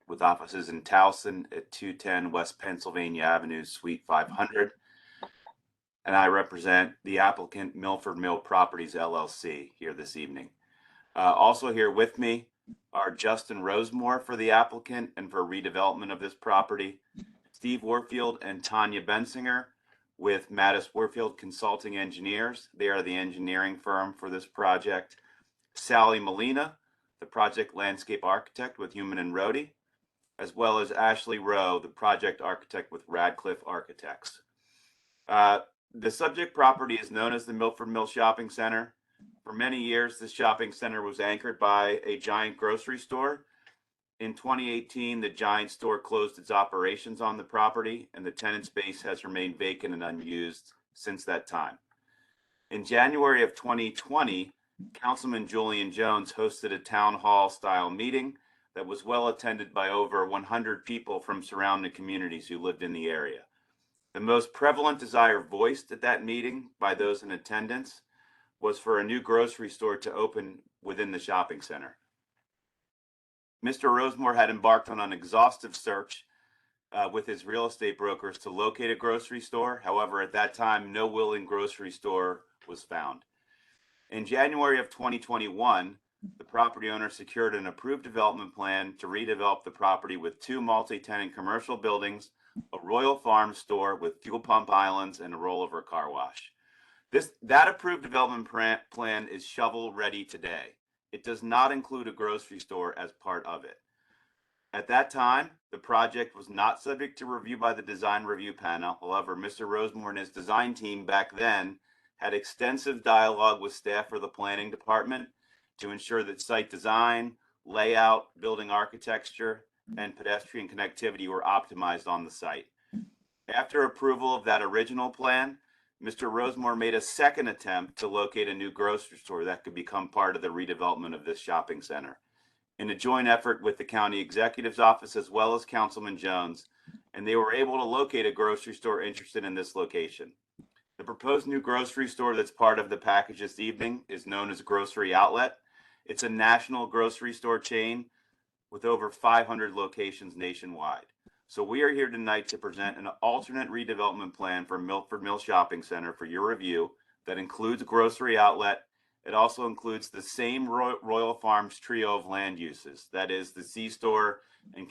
with offices in Towson at 210 West Pennsylvania Avenue, Suite 500. And I represent the applicant Milford Mill Properties LLC here this evening. Also here with me are Justin Rosemore for the applicant and for redevelopment of this property, Steve Warfield and Tanya Bensinger with Mattis Warfield Consulting Engineers. They are the engineering firm for this project. Sally Molina, the project landscape architect with Human and Rohde, as well as Ashley Rowe, the project architect with Radcliffe Architects. The subject property is known as the Milford Mill Shopping Center. For many years, this shopping center was anchored by a giant grocery store. In 2018, the giant store closed its operations on the property, and the tenant space has remained vacant and unused since that time. In January of 2020, Councilman Julian Jones hosted a town hall style meeting that was well attended by over 100 people from surrounding communities who lived in the area. The most prevalent desire voiced at that meeting by those in attendance was for a new grocery store to open within the shopping center. Mr. Rosemore had embarked on an exhaustive search with his real estate brokers to locate a grocery store. However, at that time, no willing grocery store was found. In January of 2021, the property owner secured an approved development plan to redevelop the property with 2 multi-tenant commercial buildings, a Royal Farm store with fuel pump islands, and a rollover car wash. That approved development plan is shovel ready today. It does not include a grocery store as part of it. At that time, the project was not subject to review by the design review panel. However, Mr. Rosemore and his design team back then had extensive dialogue with staff for the planning department to ensure that site design, layout, building architecture, and pedestrian connectivity were optimized on the site. After approval of that original plan, Mr. Rosemore made a second attempt to locate a new grocery store that could become part of the redevelopment of this shopping center. In a joint effort with the county executive's office as well as Councilman Jones, and they were able to locate a grocery store interested in this location. The proposed new grocery store that's part of the package this evening is known as Grocery Outlet. It's a national grocery store chain with over 500 locations nationwide. So we are here tonight to present an alternate redevelopment plan for Milford Mill Shopping Center for your review that includes Grocery Outlet. It also includes the same Royal Farms trio of land uses. That is the C-store and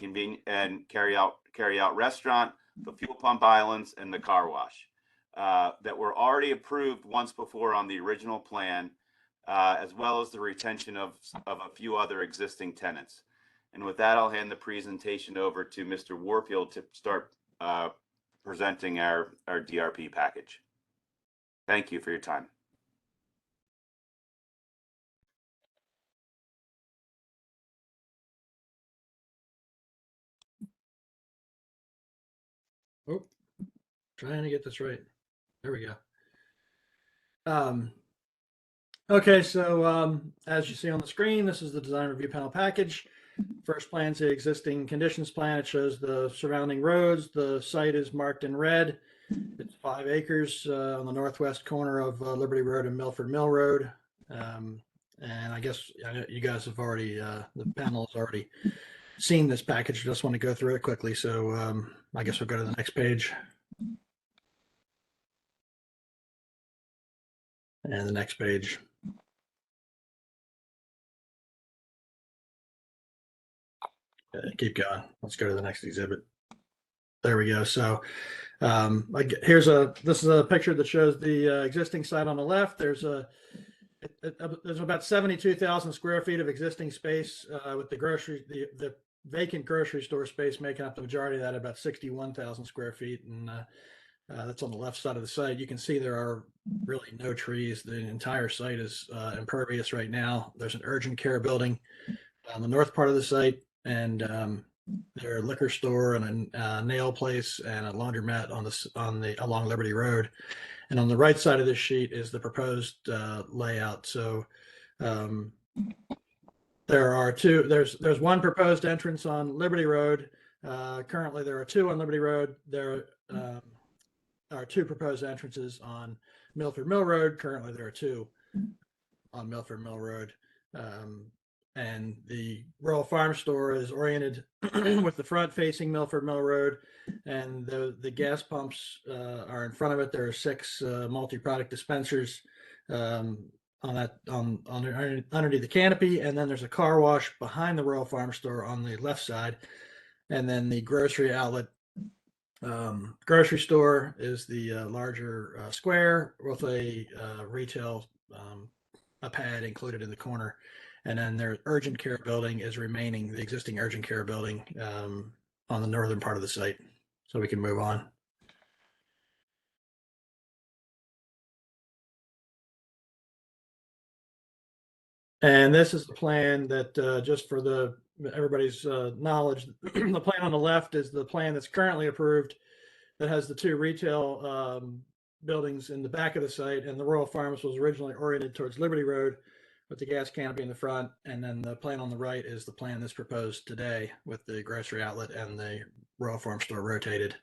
carry out restaurant, the fuel pump islands, and the car wash that were already approved once before on the original plan, as well as the retention of a few other existing tenants. And with that, I'll hand the presentation over to Mr. Warfield to start presenting our DRP package. Thank you for your time. Oh, trying to get this right. There we go. Okay, so as you see on the screen, this is the design review panel package. First plan's the existing conditions plan. It shows the surrounding roads. The site is marked in red. It's 5 acres on the northwest corner of Liberty Road and Milford Mill Road. And I guess you guys have already, the panel has already seen this package. I just want to go through it quickly. So I guess we'll go to the next page. And the next page. Keep going. Let's go to the next exhibit. There we go. So this is a picture that shows the existing site on the left. There's about 72,000 square feet of existing space with the vacant grocery store space making up the majority of that, about 61,000 square feet. And that's on the left side of the site. You can see there are really no trees. The entire site is impervious right now. There's an urgent care building on the north part of the site, and their liquor store and a nail place and a laundromat along Liberty Road. And on the right side of this sheet is the proposed layout. So there's one proposed entrance on Liberty Road. Currently there are 2 on Liberty Road. There are 2 proposed entrances on Milford Mill Road. Currently there are 2 on Milford Mill Road. and the Royal Farm Store is oriented with the front facing Milford Mill Road, and the gas pumps are in front of it. There are 6 multi-product dispensers underneath the canopy, and then there's a car wash behind the Royal Farm Store on the left side, and then the grocery outlet. Grocery store is the larger square with a retail a pad included in the corner, and then their urgent care building is remaining, the existing urgent care building on the northern part of the site. So we can move on. And this is the plan that just for everybody's knowledge, the plan on the left is the plan that's currently approved that has the 2 retail buildings in the back of the site, and the Royal Farms was originally oriented towards Liberty Road with the gas canopy in the front, and then the plan on the right is the plan that's proposed today with the grocery outlet and the Royal Farm Store rotated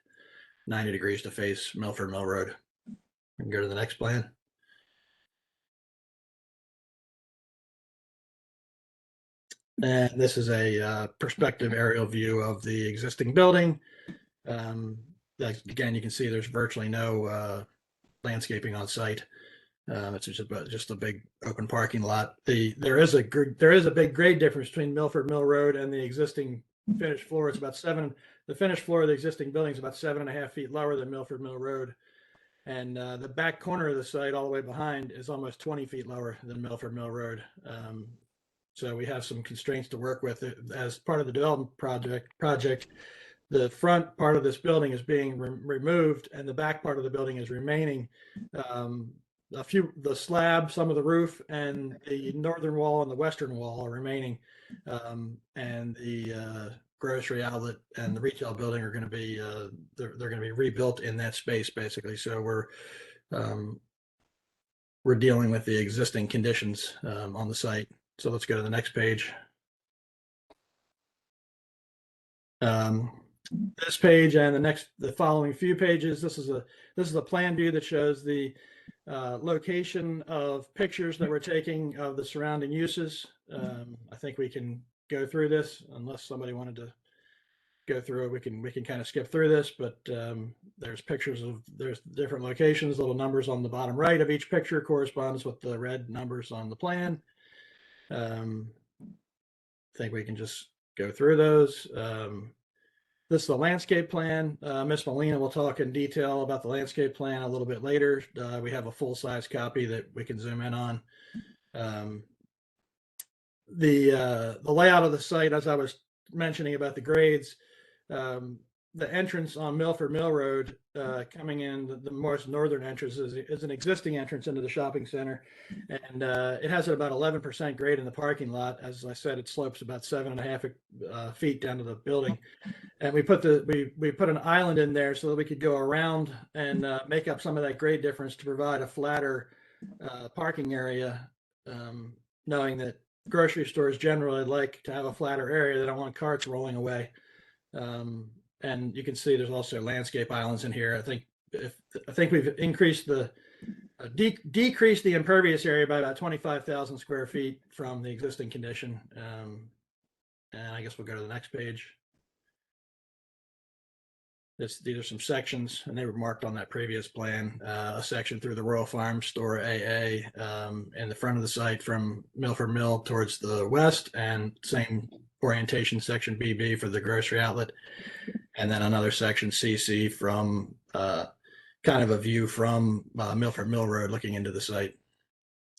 90 degrees to face Milford Mill Road. We can go to the next plan. And this is a perspective aerial view of the existing building. Again, you can see there's virtually no landscaping on site. It's just a big open parking lot. There is a big grade difference between Milford Mill Road and the existing finished floor. It's about the finished floor of the existing building is about 7.5 feet lower than Milford Mill Road. And the back corner of the site all the way behind is almost 20 feet lower than Milford Mill Road. So we have some constraints to work with as part of the development project. The front part of this building is being removed, and the back part of the building is remaining. The slab, some of the roof, and the northern wall and the western wall are remaining. And the grocery outlet and the retail building are going to be they're going to be rebuilt in that space basically. So we're dealing with the existing conditions on the site. So let's go to the next page. This page and the following few pages. This is a plan view that shows the location of pictures that we're taking of the surrounding uses. I think we can go through this unless somebody wanted to go through it. We can kind of skip through this, but there's different locations. Little numbers on the bottom right of each picture corresponds with the red numbers on the plan. I think we can just go through those. This is the landscape plan. Miss Molina will talk in detail about the landscape plan a little bit later. We have a full-size copy that we can zoom in on. The layout of the site, as I was mentioning about the grades, the entrance on Milford Mill Road coming in, the most northern entrance is an existing entrance into the shopping center, and it has about 11% grade in the parking lot. As I said, it slopes about 7.5 feet down to the building, and we put an island in there so that we could go around and make up some of that grade difference to provide a flatter parking area, knowing that grocery stores generally like to have a flatter area. They don't want carts rolling away. And you can see there's also landscape islands in here. I think we've increased decreased the impervious area by about 25,000 square feet from the existing condition. And I guess we'll go to the next page. These are some sections, and they were marked on that previous plan. A section through the Royal Farm Store AA in the front of the site from Milford Mill towards the west, and same orientation section BB for the grocery outlet, and then another section CC from kind of a view from Milford Mill Road looking into the site.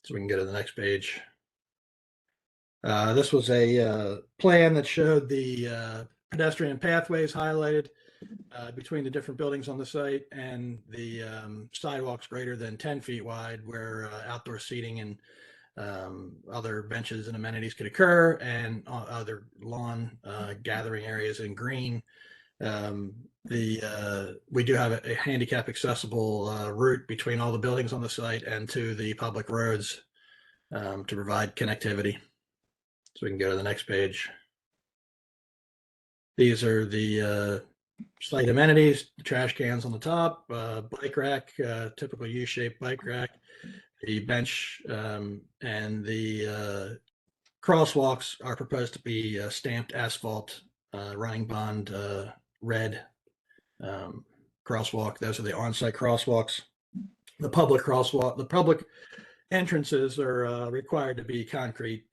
So we can go to the next page. This was a plan that showed the pedestrian pathways highlighted between the different buildings on the site, and the sidewalks greater than 10 feet wide where outdoor seating and other benches and amenities could occur, and other lawn gathering areas in green. We do have a handicap accessible route between all the buildings on the site and to the public roads to provide connectivity. So we can go to the next page. These are the site amenities, the trash cans on the top, bike rack, typical U-shaped bike rack, the bench, and the crosswalks are proposed to be stamped asphalt, running bond, red crosswalk. Those are the on-site crosswalks. The public entrances are required to be concrete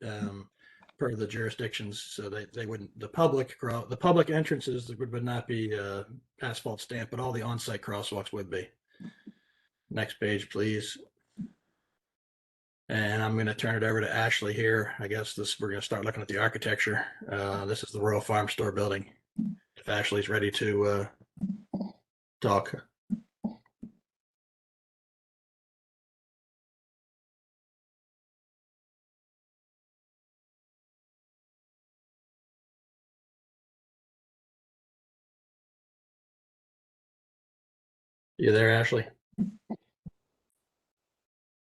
per the jurisdictions, so they wouldn't. The public entrances would not be asphalt stamped, but all the on-site crosswalks would be. Next page, please. And I'm going to turn it over to Ashley here. I guess we're going to start looking at the architecture. This is the Royal Farm Store building. If Ashley's ready to talk. You there, Ashley?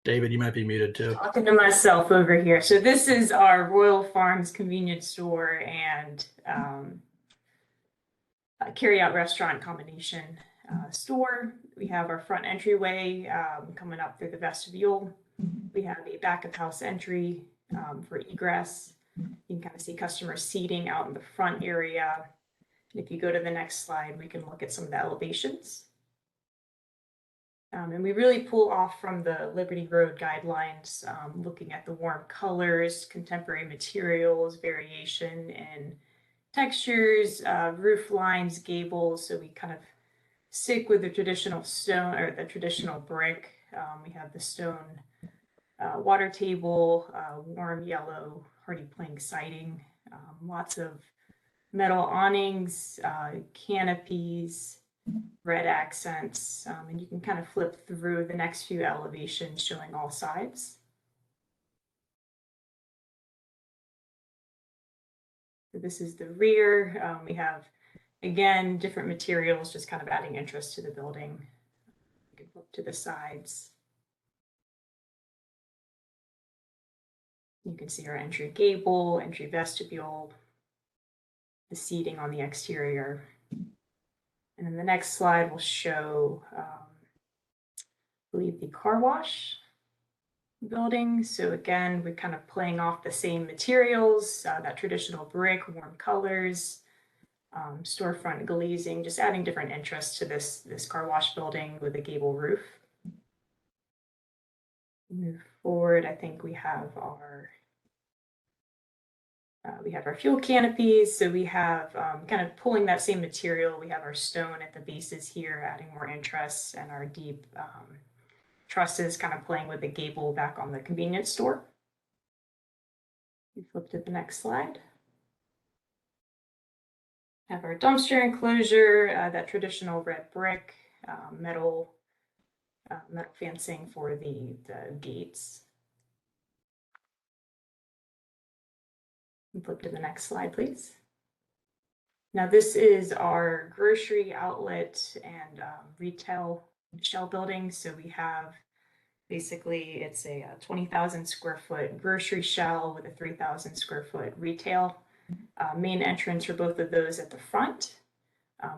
David, you might be muted too. Talking to myself over here. So this is our Royal Farms convenience store and carry-out restaurant combination store. We have our front entryway coming up through the vestibule. We have a back of house entry for egress. You can kind of see customer seating out in the front area. And if you go to the next slide, we can look at some of the elevations. And we really pull off from the Liberty Road guidelines, looking at the warm colors, contemporary materials, variation in textures, roof lines, gables. So we kind of stick with the traditional stone or the traditional brick. We have the stone water table, warm yellow hardy plank siding, lots of metal awnings, canopies, red accents, and you can kind of flip through the next few elevations showing all sides. So this is the rear. We have, again, different materials, just kind of adding interest to the building. You can flip to the sides. You can see our entry gable, entry vestibule, the seating on the exterior. And then the next slide will show, I believe, the car wash building. So again, we're kind of playing off the same materials, that traditional brick, warm colors, storefront glazing, just adding different interests to this car wash building with a gable roof. Move forward, I think we have our fuel canopies. So we have kind of pulling that same material. We have our stone at the bases here, adding more interest, and our deep trusses kind of playing with the gable back on the convenience store. We flip to the next slide. Have our dumpster enclosure, that traditional red brick, metal fencing for the gates. Flip to the next slide, please. Now this is our grocery outlet and retail shell building. So we have basically it's a 20,000 square foot grocery shell with a 3,000 square foot retail. Main entrance for both of those at the front.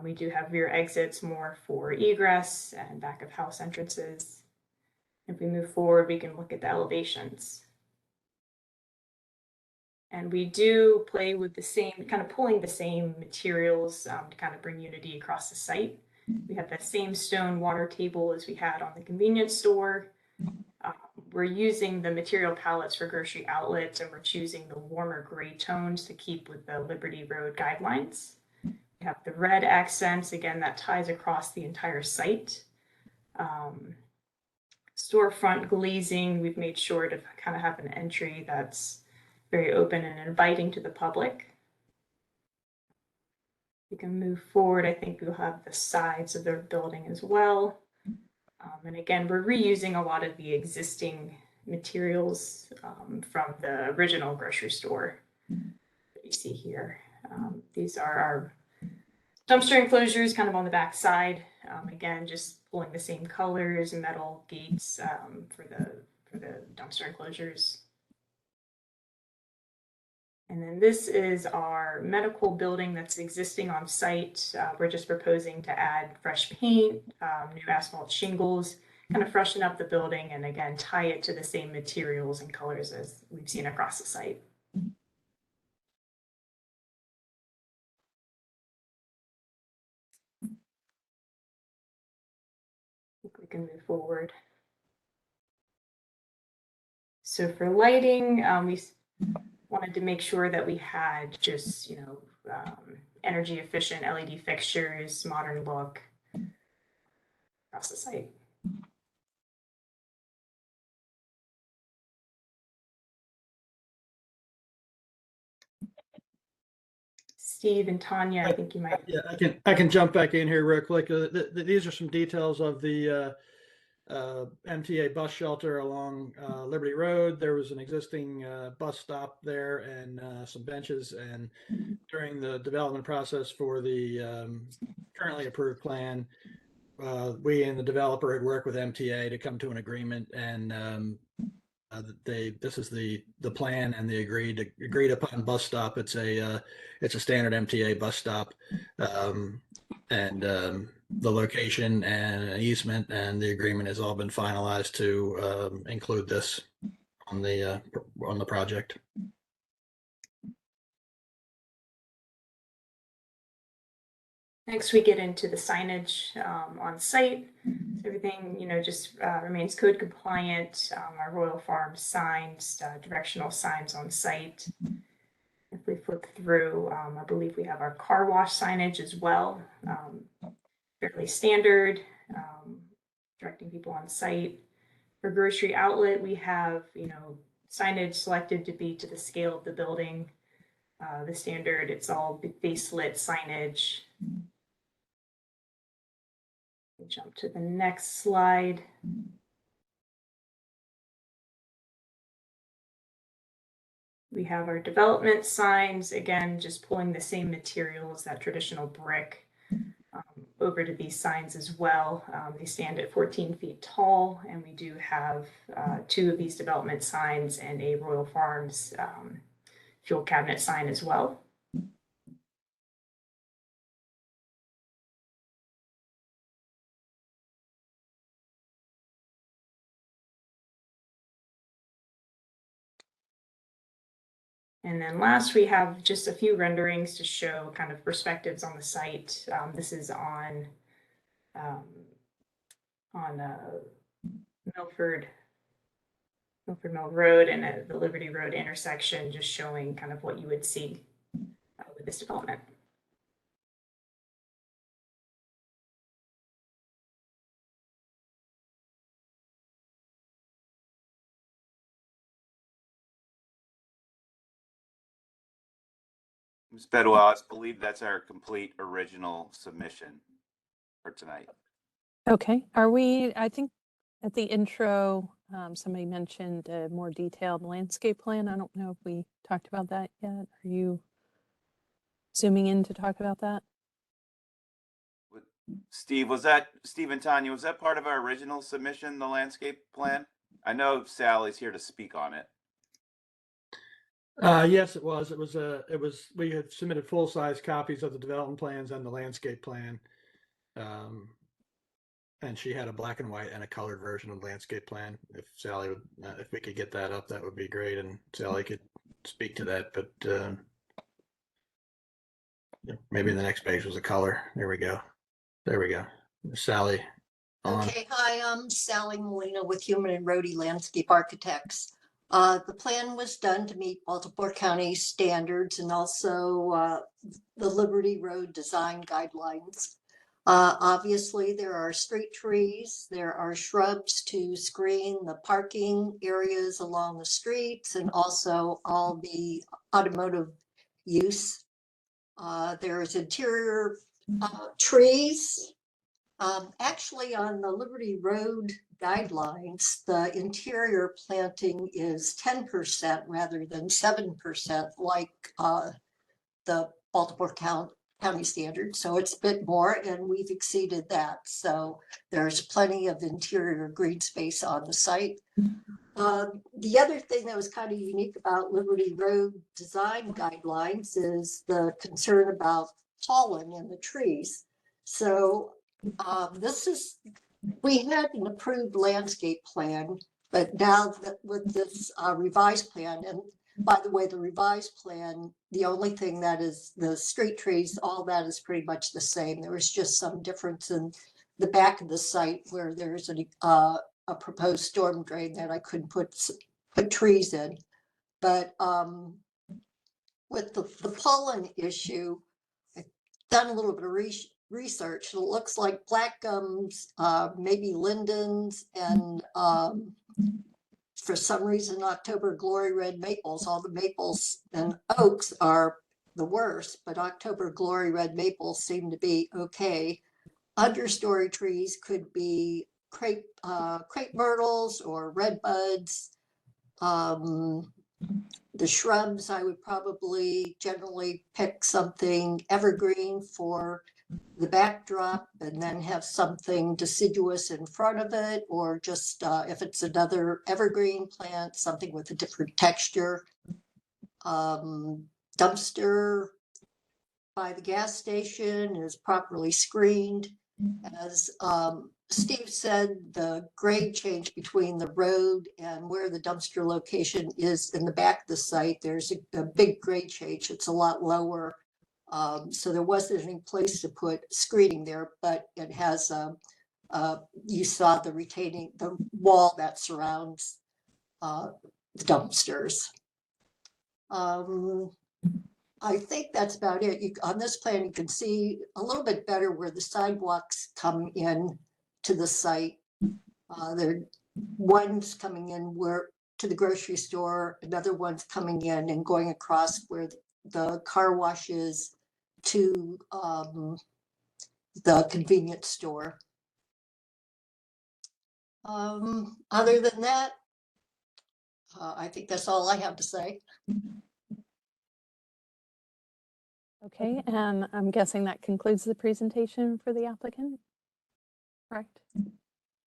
We do have rear exits more for egress and back of house entrances. If we move forward, we can look at the elevations. And we do play with the same, kind of pulling the same materials to kind of bring unity across the site. We have that same stone water table as we had on the convenience store. We're using the material palettes for grocery outlets, and we're choosing the warmer gray tones to keep with the Liberty Road guidelines. We have the red accents, again, that ties across the entire site. Storefront glazing, we've made sure to kind of have an entry that's very open and inviting to the public. We can move forward. I think we'll have the sides of their building as well. And again, we're reusing a lot of the existing materials from the original grocery store that you see here. These are our dumpster enclosures kind of on the back side. Again, just pulling the same colors, metal gates for the dumpster enclosures. And then this is our medical building that's existing on site. We're just proposing to add fresh paint, new asphalt shingles, kind of freshen up the building, and again, tie it to the same materials and colors as we've seen across the site. can move forward. So for lighting, we wanted to make sure that we had just, energy efficient LED fixtures, modern look across the site. Steve and Tanya, I think you might. Yeah, I can jump back in here real quick. These are some details of the MTA bus shelter along Liberty Road. There was an existing bus stop there and some benches. And during the development process for the currently approved plan, we and the developer had worked with MTA to come to an agreement, and this is the plan and the agreed upon bus stop. It's a standard MTA bus stop, and the location and an easement and the agreement has all been finalized to include this on the project. Next, we get into the signage on site. Everything, just remains code compliant. Our Royal Farms signs, directional signs on site. If we flip through, I believe we have our car wash signage as well. Fairly standard, directing people on site. For grocery outlet, we have, signage selected to be to the scale of the building. The standard, it's all base lit signage. Jump to the next slide. We have our development signs, again, just pulling the same materials, that traditional brick, over to these signs as well. They stand at 14 feet tall, and we do have 2 of these development signs and a Royal Farms fuel cabinet sign as well. And then last, we have just a few renderings to show kind of perspectives on the site. This is on Milford Mill Road and the Liberty Road intersection, just showing kind of what you would see with this development. Ms. Bedwell, I believe that's our complete original submission for tonight. Okay, I think at the intro, somebody mentioned a more detailed landscape plan. I don't know if we talked about that yet. Are you zooming in to talk about that? Steve and Tanya, was that part of our original submission, the landscape plan? I know Sally's here to speak on it. Yes, it was. We had submitted full-size copies of the development plans and the landscape plan. And she had a black and white and a colored version of the landscape plan. If Sally would, if we could get that up, that would be great. And Sally could speak to that, but maybe the next page was a color. There we go. Sally. Okay, hi, I'm Sally Molina with Human and Roadie Landscape Architects. The plan was done to meet Baltimore County standards and also the Liberty Road design guidelines. Obviously, there are street trees, there are shrubs to screen the parking areas along the streets and also all the automotive use. There's interior trees. Actually, on the Liberty Road guidelines, the interior planting is 10% rather than 7%, like the Baltimore County standard. So it's a bit more, and we've exceeded that. So there's plenty of interior green space on the site. The other thing that was kind of unique about Liberty Road design guidelines is the concern about pollen in the trees. So we had an approved landscape plan, but now with this revised plan, and by the way, the revised plan, the only thing that is the street trees, all that is pretty much the same. There was just some difference in the back of the site where there's a proposed storm drain that I couldn't put trees in. But with the pollen issue, I've done a little bit of research. It looks like black gums, maybe lindens, and for some reason, October glory red maples, all the maples and oaks are the worst, but October glory red maples seem to be okay. Understory trees could be crepe myrtles or red buds. The shrubs, I would probably generally pick something evergreen for the backdrop and then have something deciduous in front of it, or just if it's another evergreen plant, something with a different texture. Dumpster by the gas station is properly screened. As Steve said, the grade change between the road and where the dumpster location is in the back of the site, there's a big grade change. It's a lot lower. So there wasn't any place to put screening there, but it has, you saw the wall that surrounds the dumpsters. I think that's about it. On this plan, you can see a little bit better where the sidewalks come in to the site. There are ones coming in to the grocery store, another one's coming in and going across where the car wash is to the convenience store. Other than that, I think that's all I have to say. Okay, and I'm guessing that concludes the presentation for the applicant, correct?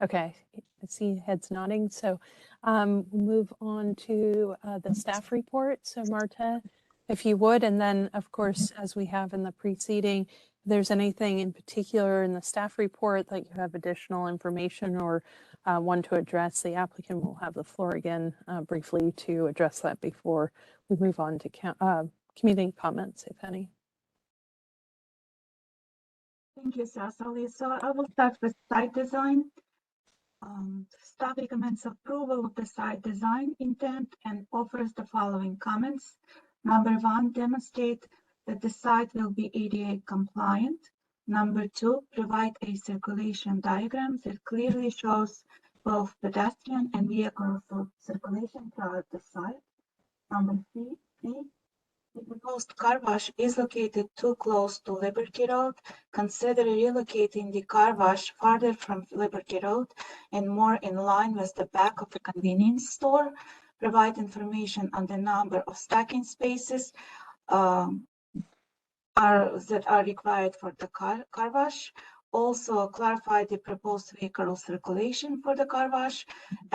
Okay, I see heads nodding, so we'll move on to the staff report. So Marta, if you would, and then of course, as we have in the preceding, if there's anything in particular in the staff report that you have additional information or want to address, the applicant will have the floor again briefly to address that before we move on to community comments, if any. Thank you, Cecily. So I will start with site design. Staff recommends approval of the site design intent and offers the following comments. Number 1, demonstrate that the site will be ADA compliant. Number 2, provide a circulation diagram that clearly shows both pedestrian and vehicle circulation throughout the site. Number 3, the proposed car wash is located too close to Liberty Road. Consider relocating the car wash farther from Liberty Road and more in line with the back of the convenience store. Provide information on the number of stacking spaces that are required for the car wash. Also clarify the proposed vehicle circulation for the car wash.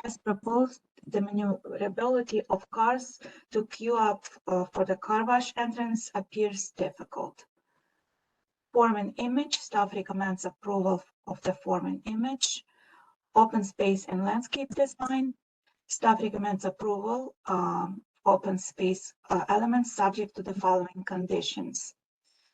As proposed, the maneuverability of cars to queue up for the car wash entrance appears difficult. Form and image, staff recommends approval of the form and image. Open space and landscape design, staff recommends approval open space elements subject to the following conditions.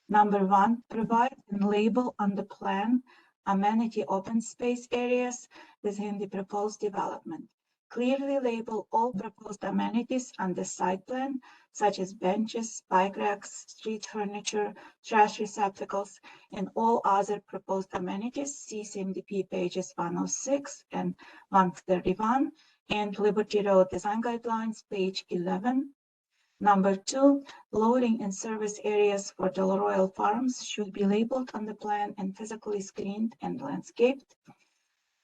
Number 1, provide and label on the plan amenity open space areas within the proposed development. Clearly label all proposed amenities on the site plan, such as benches, bike racks, street furniture, trash receptacles, and all other proposed amenities. See CMDP pages 106 and 131, and Liberty Road Design Guidelines, page 11. Number 2, loading and service areas for Del Royal Farms should be labeled on the plan and physically screened and landscaped.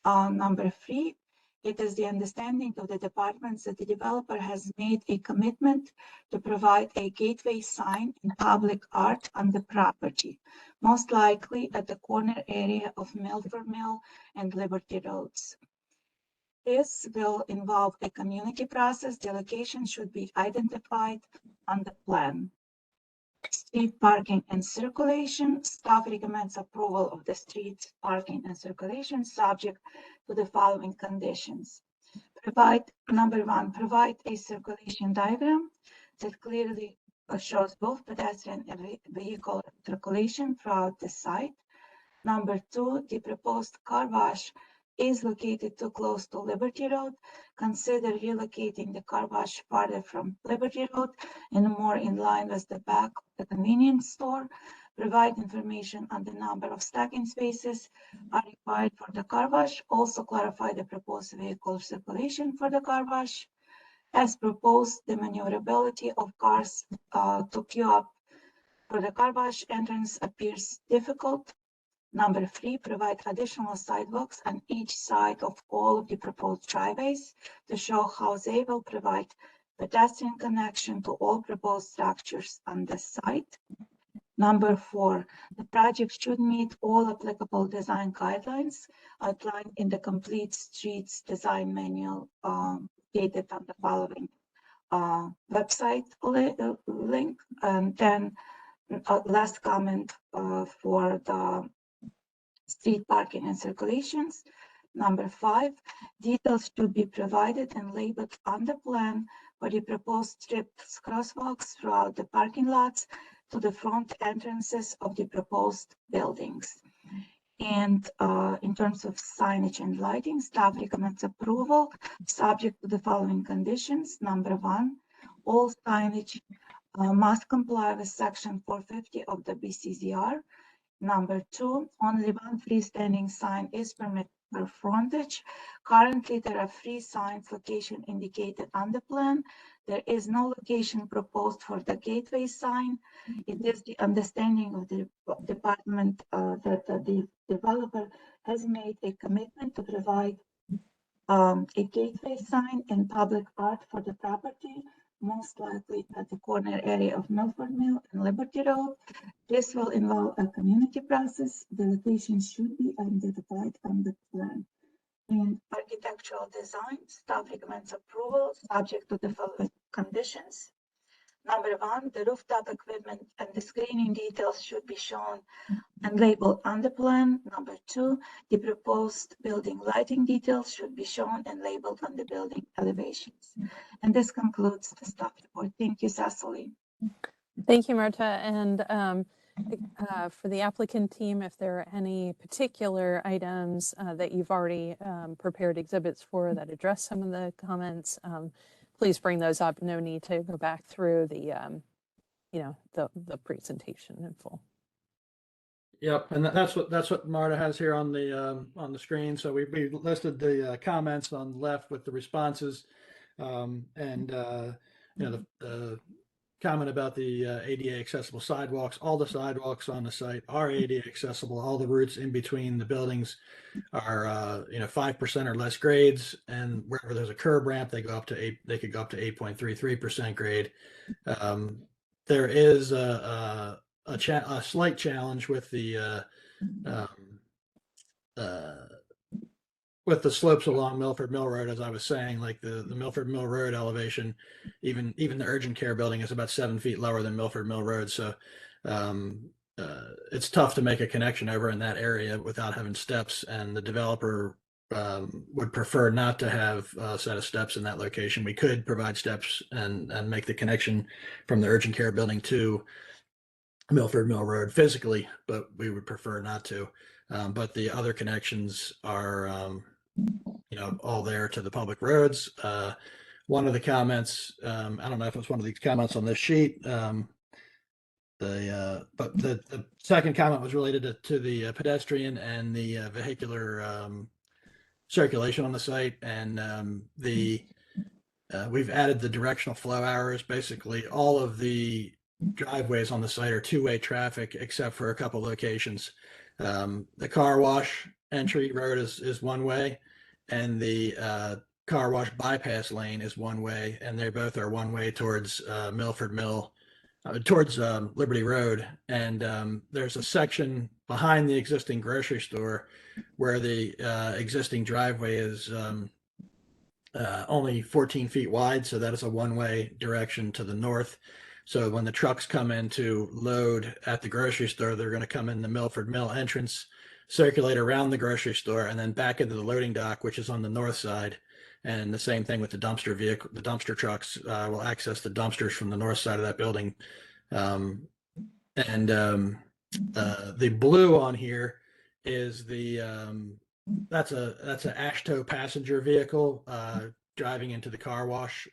Number 3, it is the understanding of the departments that the developer has made a commitment to provide a gateway sign and public art on the property, most likely at the corner area of Milford Mill and Liberty Roads. This will involve a community process. The location should be identified on the plan. Street parking and circulation, staff recommends approval of the street parking and circulation subject to the following conditions. Number 1, provide a circulation diagram that clearly shows both pedestrian and vehicle circulation throughout the site. Number two, the proposed car wash is located too close to Liberty Road. Consider relocating the car wash farther from Liberty Road and more in line with the back of the convenience store. Provide information on the number of stacking spaces are required for the car wash. Also clarify the proposed vehicle circulation for the car wash. As proposed, the maneuverability of cars to queue up for the car wash entrance appears difficult. Number three, provide additional sidewalks on each side of all of the proposed driveways to show how they will provide pedestrian connection to all proposed structures on the site. Number four, the project should meet all applicable design guidelines outlined in the complete streets design manual dated on the following website link. And then last comment for the street parking and circulations. Number five, details should be provided and labeled on the plan for the proposed stripped crosswalks throughout the parking lots to the front entrances of the proposed buildings. And in terms of signage and lighting, staff recommends approval subject to the following conditions. Number one, all signage must comply with section 450 of the BCZR. Number two, only one freestanding sign is permitted per frontage. Currently, there are 3 signs location indicated on the plan. There is no location proposed for the gateway sign. It is the understanding of the department that the developer has made a commitment to provide a gateway sign and public art for the property, most likely at the corner area of Milford Mill and Liberty Road. This will involve a community process. The location should be identified on the plan. In architectural design, staff recommends approval subject to the following conditions. Number one, the rooftop equipment and the screening details should be shown and labeled on the plan. Number two, the proposed building lighting details should be shown and labeled on the building elevations. And this concludes the staff report. Thank you, Cecily. Thank you, Marta. And for the applicant team, if there are any particular items that you've already prepared exhibits for that address some of the comments, please bring those up. No need to go back through the, the presentation in full. Yep, and that's what Marta has here on the screen. So we listed the comments on the left with the responses, the comment about the ADA accessible sidewalks. All the sidewalks on the site are ADA accessible. All the routes in between the buildings are 5% or less grades, and wherever there's a curb ramp, they could go up to 8.33% grade. There is a slight challenge with the slopes along Milford Mill Road. As I was saying, like the Milford Mill Road elevation, even the urgent care building is about 7 feet lower than Milford Mill Road. So it's tough to make a connection over in that area without having steps, and the developer would prefer not to have a set of steps in that location. We could provide steps and make the connection from the urgent care building to Milford Mill Road physically, but we would prefer not to. But the other connections are, all there to the public roads. One of the comments, I don't know if it's one of these comments on this sheet, but the second comment was related to the pedestrian and the vehicular circulation on the site, and we've added the directional flow hours. Basically, all of the driveways on the site are two-way traffic except for a couple locations. The car wash entry road is one way, and the car wash bypass lane is one way, and they both are one way towards Milford Mill, towards Liberty Road. And there's a section behind the existing grocery store where the existing driveway is only 14 feet wide, so that is a one-way direction to the north. So when the trucks come in to load at the grocery store, they're going to come in the Milford Mill entrance, circulate around the grocery store, and then back into the loading dock, which is on the north side. And the same thing with the dumpster vehicle. The dumpster trucks will access the dumpsters from the north side of that building. The blue on here is that's an AASHTO passenger vehicle driving into the car wash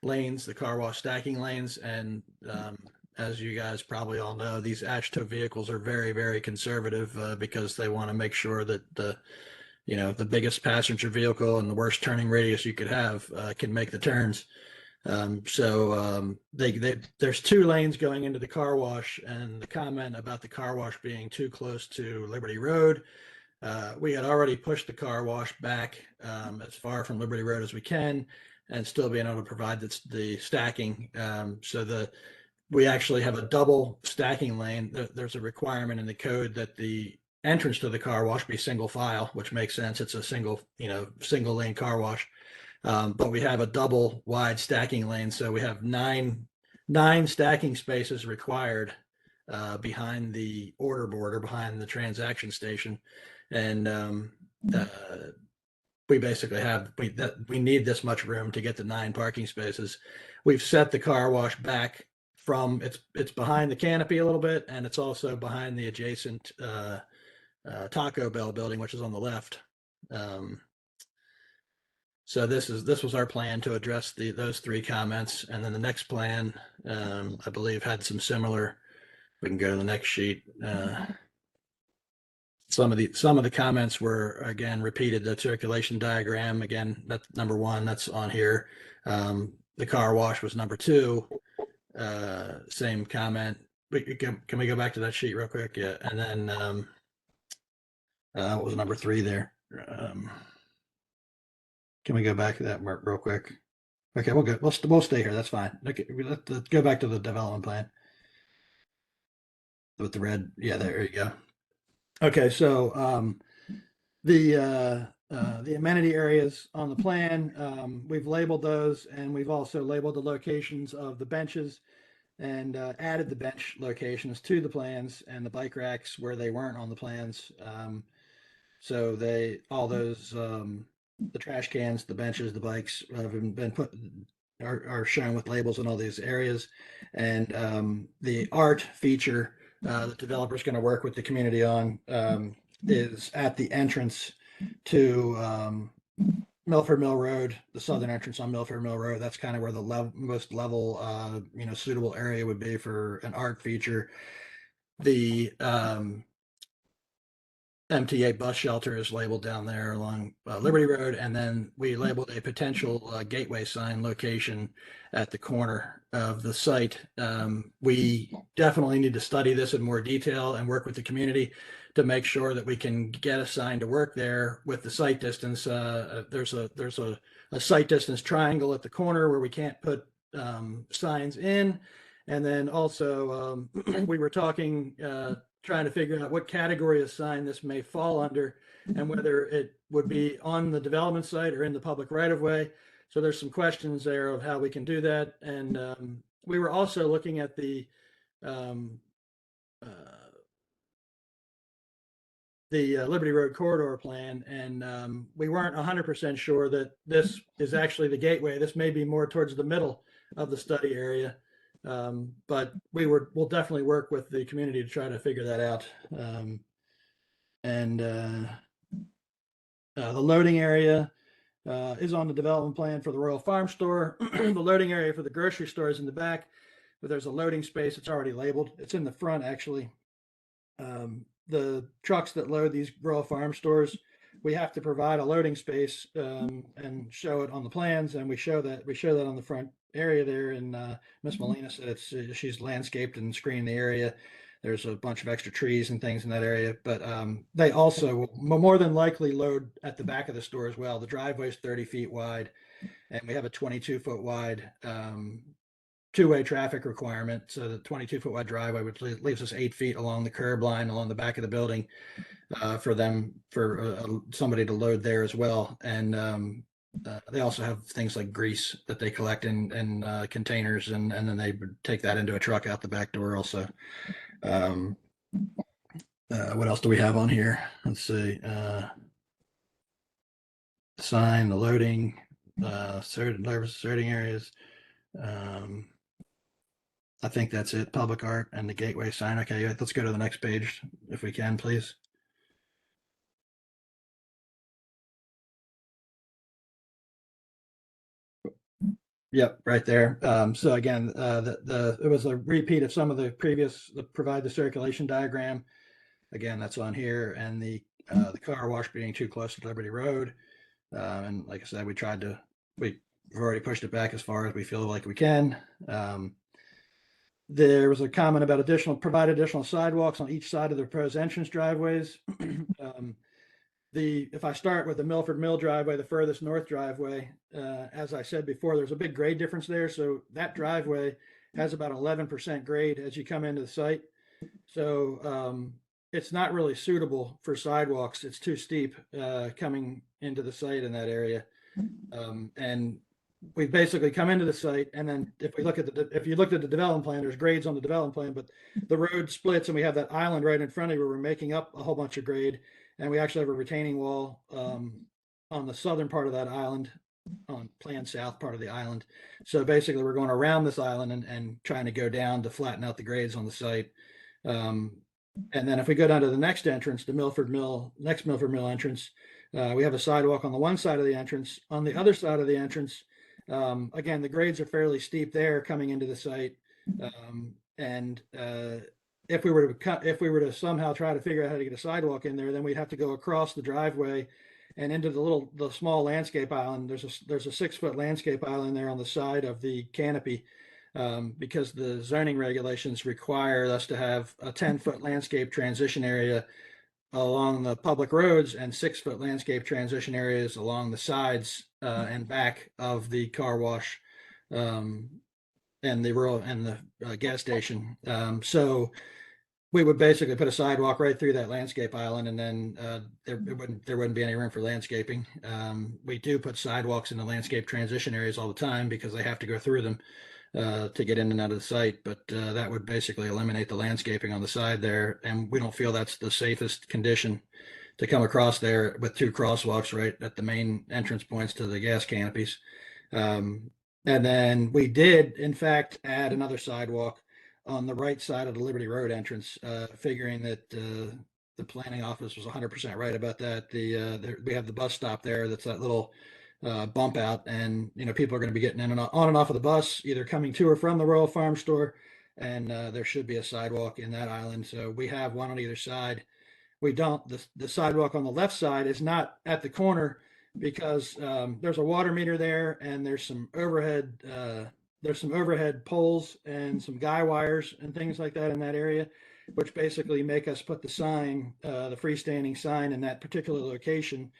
lanes, the car wash stacking lanes. And as you guys probably all know, these AASHTO vehicles are very, very conservative because they want to make sure that the biggest passenger vehicle and the worst turning radius you could have can make the turns. There's 2 lanes going into the car wash, and the comment about the car wash being too close to Liberty Road. We had already pushed the car wash back as far from Liberty Road as we can, and still being able to provide the stacking. We actually have a double stacking lane. There's a requirement in the code that the entrance to the car wash be single file, which makes sense. It's a single lane car wash. But we have a double wide stacking lane. So we have nine stacking spaces required behind the order board or behind the transaction station. And we basically we need this much room to get the 9 parking spaces. We've set the car wash back from it's behind the canopy a little bit, and it's also behind the adjacent Taco Bell building, which is on the left. So this was our plan to address those 3 comments, and then the next plan, I believe, had some similar. We can go to the next sheet. Some of the comments were again repeated. The circulation diagram again. That's number 1. That's on here. The car wash was number 2. Same comment. Can we go back to that sheet real quick? Yeah, and then what was number 3 there? Can we go back to that real quick? Okay, we'll go. We'll stay here. That's fine. Okay, let's go back to the development plan with the red. Yeah, there you go. Okay, so the amenity areas on the plan, we've labeled those, and we've also labeled the locations of the benches and added the bench locations to the plans and the bike racks where they weren't on the plans. So the trash cans, the benches, the bikes have been are shown with labels in all these areas. And the art feature the developer's going to work with the community on is at the entrance to Milford Mill Road, the southern entrance on Milford Mill Road. That's kind of where the most level, suitable area would be for an art feature. The MTA bus shelter is labeled down there along Liberty Road, and then we labeled a potential gateway sign location at the corner of the site. We definitely need to study this in more detail and work with the community to make sure that we can get a sign to work there with the site distance. There's a site distance triangle at the corner where we can't put signs in. And then also we were talking trying to figure out what category of sign this may fall under and whether it would be on the development site or in the public right of way. So there's some questions there of how we can do that. And we were also looking at the Liberty Road corridor plan, and we weren't 100% sure that this is actually the gateway. This may be more towards the middle of the study area. But we'll definitely work with the community to try to figure that out. The loading area is on the development plan for the Royal Farm Store. The loading area for the grocery store is in the back, but there's a loading space. It's already labeled. It's in the front, actually. The trucks that load these Royal Farm stores, we have to provide a loading space and show it on the plans, and we show that on the front area there. And Miss Molina said she's landscaped and screened the area. There's a bunch of extra trees and things in that area, but they also will more than likely load at the back of the store as well. The driveway is 30 feet wide, and we have a 22-foot wide two-way traffic requirement. So the 22-foot wide driveway, which leaves us 8 feet along the curb line along the back of the building for somebody to load there as well. And they also have things like grease that they collect in containers, and then they take that into a truck out the back door also. What else do we have on here? Let's see. Sign, the loading, sorting areas. I think that's it. Public art and the gateway sign. Okay, let's go to the next page if we can, please. Yep, right there. So again, it was a repeat of some of the previous, provide the circulation diagram. Again, that's on here, and the car wash being too close to Liberty Road. And like I said, we've already pushed it back as far as we feel like we can. There was a comment about provide additional sidewalks on each side of the proposed entrance driveways. If I start with the Milford Mill driveway, the furthest north driveway, as I said before, there's a big grade difference there. So that driveway has about 11% grade as you come into the site. So it's not really suitable for sidewalks. It's too steep coming into the site in that area. And we basically come into the site, and then if you looked at the development plan, there's grades on the development plan, but the road splits and we have that island right in front of you where we're making up a whole bunch of grade. And we actually have a retaining wall on the southern part of that island, on Plan South part of the island. So basically we're going around this island and trying to go down to flatten out the grades on the site. And then if we go down to the next entrance, the next Milford Mill entrance, we have a sidewalk on the one side of the entrance. On the other side of the entrance, again, the grades are fairly steep there coming into the site. If we were to somehow try to figure out how to get a sidewalk in there, then we'd have to go across the driveway and into the small landscape island. There's a 6-foot landscape island there on the side of the canopy, because the zoning regulations require us to have a 10-foot landscape transition area along the public roads and 6-foot landscape transition areas along the sides and back of the car wash and the gas station. So we would basically put a sidewalk right through that landscape island, and then there wouldn't be any room for landscaping. We do put sidewalks in the landscape transition areas all the time because they have to go through them to get in and out of the site. But that would basically eliminate the landscaping on the side there, and we don't feel that's the safest condition to come across there with 2 crosswalks right at the main entrance points to the gas canopies. And then we did, in fact, add another sidewalk on the right side of the Liberty Road entrance, figuring that the planning office was 100% right about that. We have the bus stop there. That's that little bump out, and people are going to be getting in and on and off of the bus, either coming to or from the Royal Farm Store, and there should be a sidewalk in that island. So we have one on either side. We don't. The sidewalk on the left side is not at the corner because there's a water meter there, and there's some overhead poles and some guy wires and things like that in that area, which basically make us put the sign, the freestanding sign, in that particular location.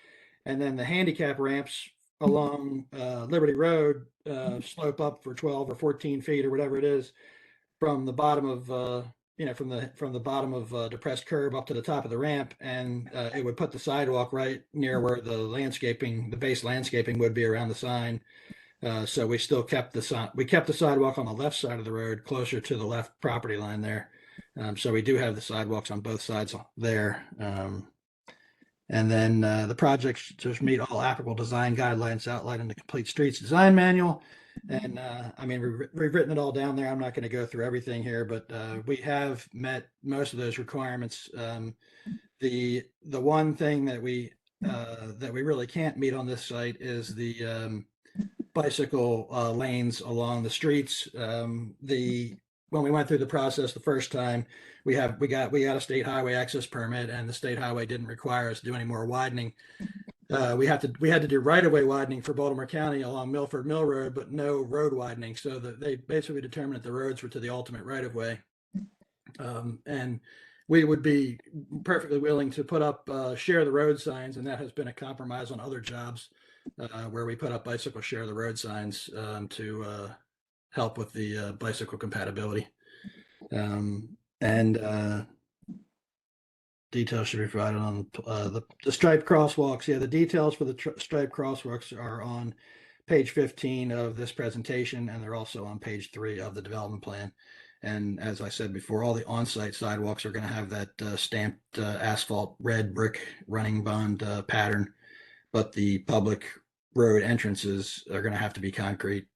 And then the handicap ramps along Liberty Road slope up for 12 or 14 feet or whatever it is from the bottom of from the bottom of depressed curb up to the top of the ramp, and it would put the sidewalk right near where the base landscaping would be around the sign. So we still kept the sidewalk on the left side of the road closer to the left property line there. So we do have the sidewalks on both sides there. And then the project should meet all applicable design guidelines outlined in the Complete Streets Design Manual. And we've written it all down there. I'm not going to go through everything here, but we have met most of those requirements. The one thing that we really can't meet on this site is the bicycle lanes along the streets. When we went through the process the first time, we got a state highway access permit, and the state highway didn't require us to do any more widening. We had to do right-of-way widening for Baltimore County along Milford Mill Road, but no road widening. So they basically determined that the roads were to the ultimate right-of-way. And we would be perfectly willing to put up share the road signs, and that has been a compromise on other jobs where we put up bicycle share the road signs to help with the bicycle compatibility. Details should be provided on the striped crosswalks. Yeah, the details for the striped crosswalks are on page 15 of this presentation, and they're also on page 3 of the development plan. And as I said before, all the on-site sidewalks are going to have that stamped asphalt red brick running bond pattern, but the public road entrances are going to have to be concrete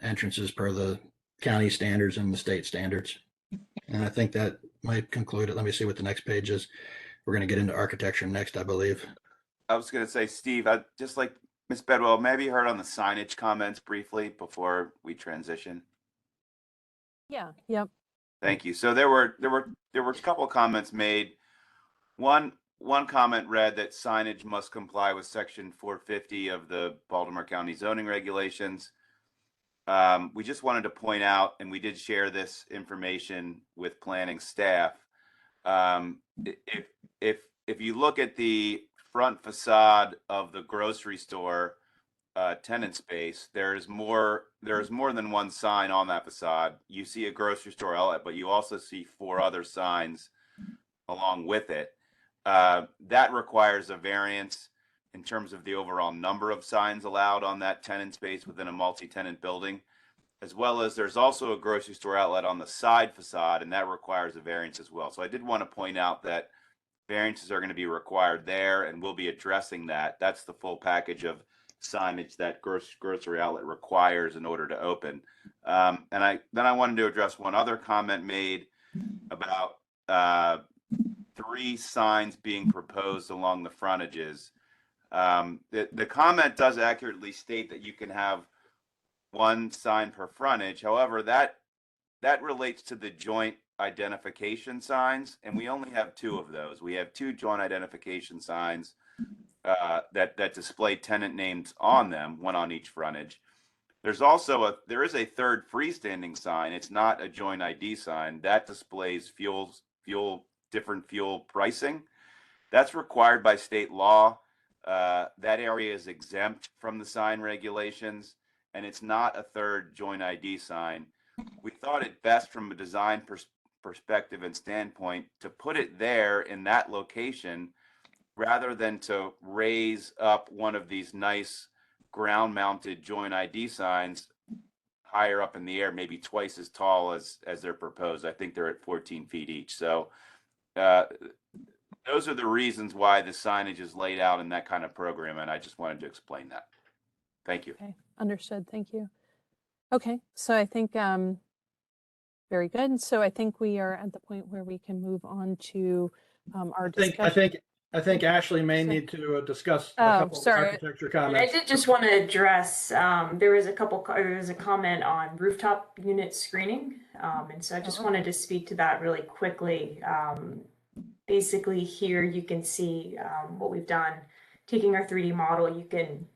entrances per the county standards and the state standards. And I think that might conclude it. Let me see what the next page is. We're going to get into architecture next, I believe. I was going to say, Steve, I'd just like Ms. Bedwell, maybe you heard on the signage comments briefly before we transition. Yeah, yep. Thank you. So there were a couple of comments made. One comment read that signage must comply with section 450 of the Baltimore County zoning regulations. We just wanted to point out, and we did share this information with planning staff. If you look at the front facade of the grocery store tenant space, there's more than one sign on that facade. You see a grocery store outlet, but you also see 4 other signs along with it. That requires a variance in terms of the overall number of signs allowed on that tenant space within a multi-tenant building, as well as there's also a grocery store outlet on the side facade, and that requires a variance as well. So I did want to point out that variances are going to be required there, and we'll be addressing that. That's the full package of signage that grocery outlet requires in order to open. And I wanted to address one other comment made about 3 signs being proposed along the frontages. The comment does accurately state that you can have 1 sign per frontage. However, that relates to the joint identification signs, and we only have 2 of those. We have 2 joint identification signs that display tenant names on them, 1 on each frontage. There is a 3rd freestanding sign. It's not a joint ID sign that displays different fuel pricing. That's required by state law. That area is exempt from the sign regulations, and it's not a 3rd joint ID sign. We thought it best from a design perspective and standpoint to put it there in that location rather than to raise up one of these nice ground mounted joint ID signs higher up in the air, maybe twice as tall as they're proposed. I think they're at 14 feet each. So those are the reasons why the signage is laid out in that kind of program, and I just wanted to explain that. Thank you. Okay, understood. Thank you. Okay, so I think very good. So I think we are at the point where we can move on to our discussion. I think Ashley may need to discuss a couple of sorry. architecture And I comments. did just want to address, there was a comment on rooftop unit screening. And so I just wanted to speak to that really quickly. Basically here you can see what we've done. Taking our 3D model, you can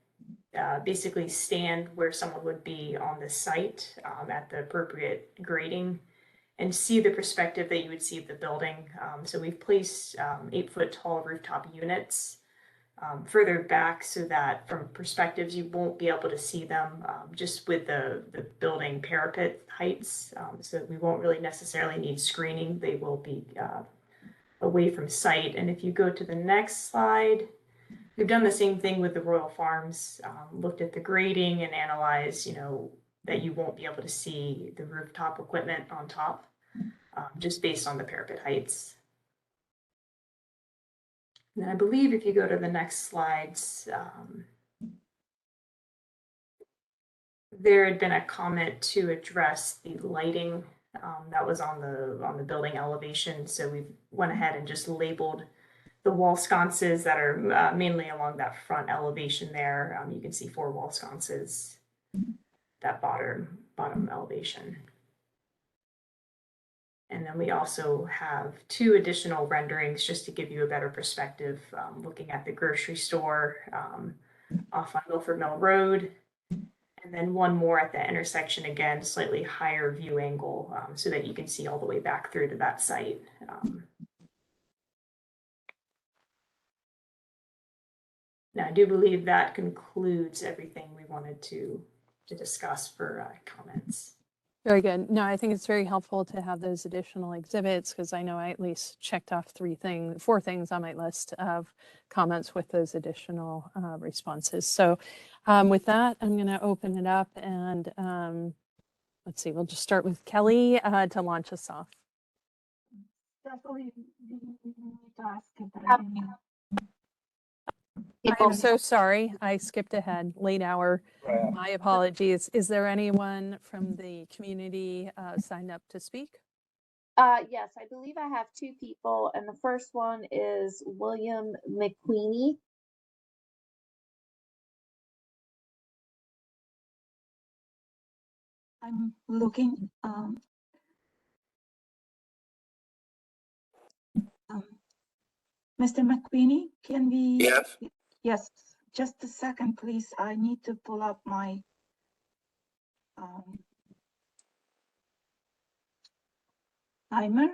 basically stand where someone would be on the site at the appropriate grading and see the perspective that you would see of the building. So we've placed 8-foot tall rooftop units further back so that from perspectives you won't be able to see them just with the building parapet heights. So we won't really necessarily need screening. They will be away from sight. And if you go to the next slide, we've done the same thing with the Royal Farms, looked at the grading and analyzed, that you won't be able to see the rooftop equipment on top, just based on the parapet heights. And then I believe if you go to the next slides, there had been a comment to address the lighting that was on the building elevation. So we went ahead and just labeled the wall sconces that are mainly along that front elevation there. You can see 4 wall sconces, that bottom elevation. And then we also have 2 additional renderings just to give you a better perspective, looking at the grocery store off on Milford Mill Road. And then one more at the intersection, again, slightly higher view angle so that you can see all the way back through to that site. Now, I do believe that concludes everything we wanted to discuss for comments. Very good. No, I think it's very helpful to have those additional exhibits because I know I at least checked off 4 things on my list of comments with those additional responses. So with that, I'm going to open it up and let's see, we'll just start with Kelly to launch us off. Definitely need to ask if there are any I'm so sorry. I skipped ahead. Late hour. My apologies. Is there anyone from the community signed up to speak? Yes, I believe I have 2 people, and the first one is William McQueenie. I'm looking. Mr. McQueenie, can we? Yes. Yes, just a second, please. I need to pull up my timer.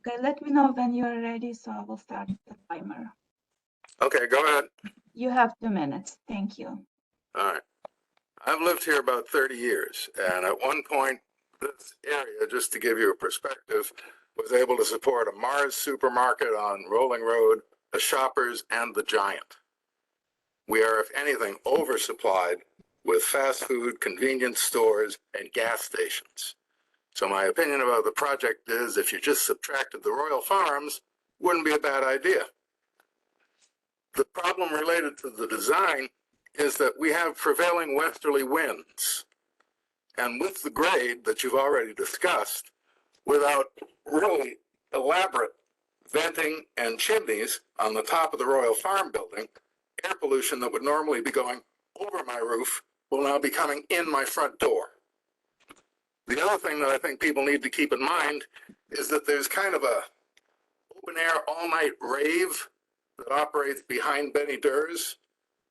Okay, let me know when you're ready, so I will start the timer. Okay, go ahead. You have 2 minutes. Thank you. All right. I've lived here about 30 years, and at one point, this area, just to give you a perspective, was able to support a Mars supermarket on Rolling Road, a Shoppers, and the Giant. We are, if anything, oversupplied with fast food, convenience stores, and gas stations. So my opinion about the project is if you just subtracted the Royal Farms, wouldn't be a bad idea. The problem related to the design is that we have prevailing westerly winds. And with the grade that you've already discussed, without really elaborate venting and chimneys on the top of the Royal Farm building, air pollution that would normally be going over my roof will now be coming in my front door. The other thing that I think people need to keep in mind is that there's kind of a open air all night rave that operates behind Benny Durs.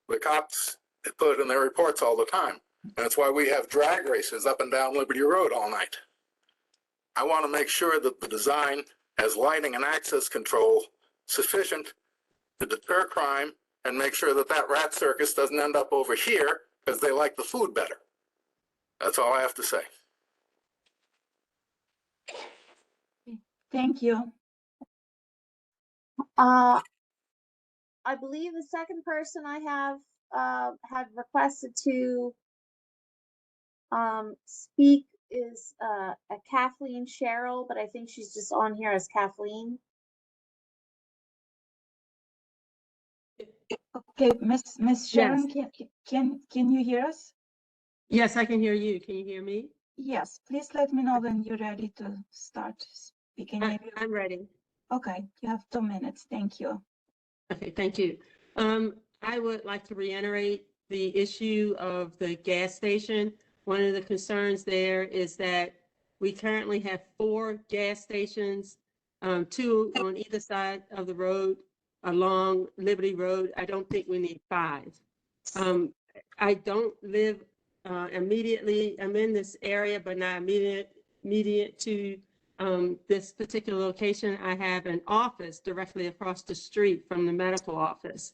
The cops put it in their reports all the time. And that's why we have drag races up and down Liberty Road all night. I want to make sure that the design has lighting and access control sufficient to deter crime and make sure that that rat circus doesn't end up over here because they like the food better. That's all I have to say. Thank you. I believe the second person I have had requested to speak is a Kathleen Sherrill, but I think she's just on here as Kathleen. Okay, Miss Sharon, can you hear us? Yes, I can hear you. Can you hear me? Yes, please let me know when you're ready to start speaking. Maybe. I'm ready. Okay, you have 2 minutes. Thank you. Okay, thank you. I would like to reiterate the issue of the gas station. One of the concerns there is that we currently have 4 gas stations, 2 on either side of the road along Liberty Road. I don't think we need 5. I don't live immediately. I'm in this area, but not immediate to this particular location. I have an office directly across the street from the medical office.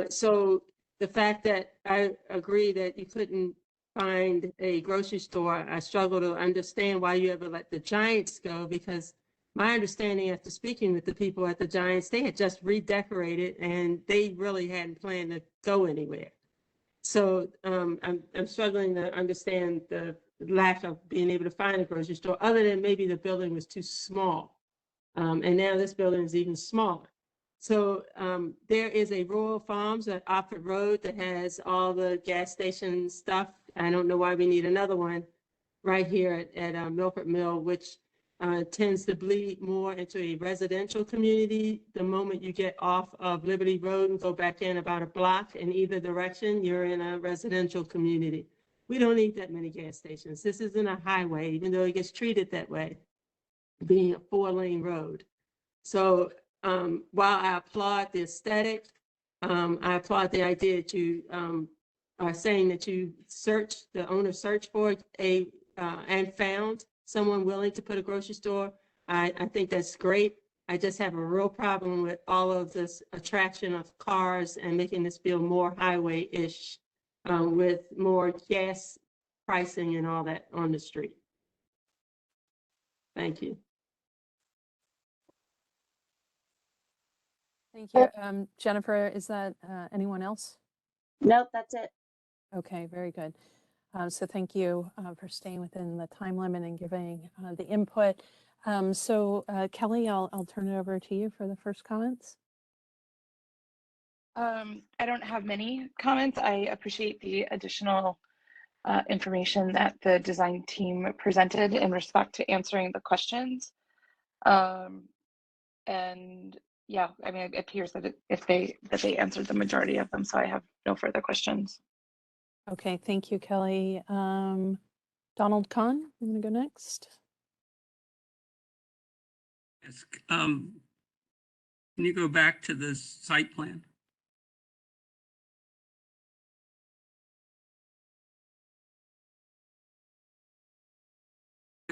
So the fact that I agree that you couldn't find a grocery store, I struggle to understand why you ever let the Giants go, because my understanding after speaking with the people at the Giants, they had just redecorated and they really hadn't planned to go anywhere. So I'm struggling to understand the lack of being able to find a grocery store, other than maybe the building was too small. And now this building is even smaller. So there is a Royal Farms at Oxford Road that has all the gas station stuff. I don't know why we need another one right here at Milford Mill, which tends to bleed more into a residential community. The moment you get off of Liberty Road and go back in about a block in either direction, you're in a residential community. We don't need that many gas stations. This isn't a highway, even though it gets treated that way, being a 4-lane road. So while I applaud the aesthetic, I applaud the idea that you are saying that you the owner searched for a and found someone willing to put a grocery store. I think that's great. I just have a real problem with all of this attraction of cars and making this feel more highway-ish with more gas pricing and all that on the street. Thank you. Thank you. Jennifer, is that anyone else? Nope, that's it. Okay, very good. So thank you for staying within the time limit and giving the input. Kelly, I'll turn it over to you for the first comments. I don't have many comments. I appreciate the additional information that the design team presented in respect to answering the questions. And yeah, I mean, it appears that they answered the majority of them, so I have no further questions. Okay, thank you, Kelly. Donald Kahn, you want to go next? Yes. Can you go back to the site plan?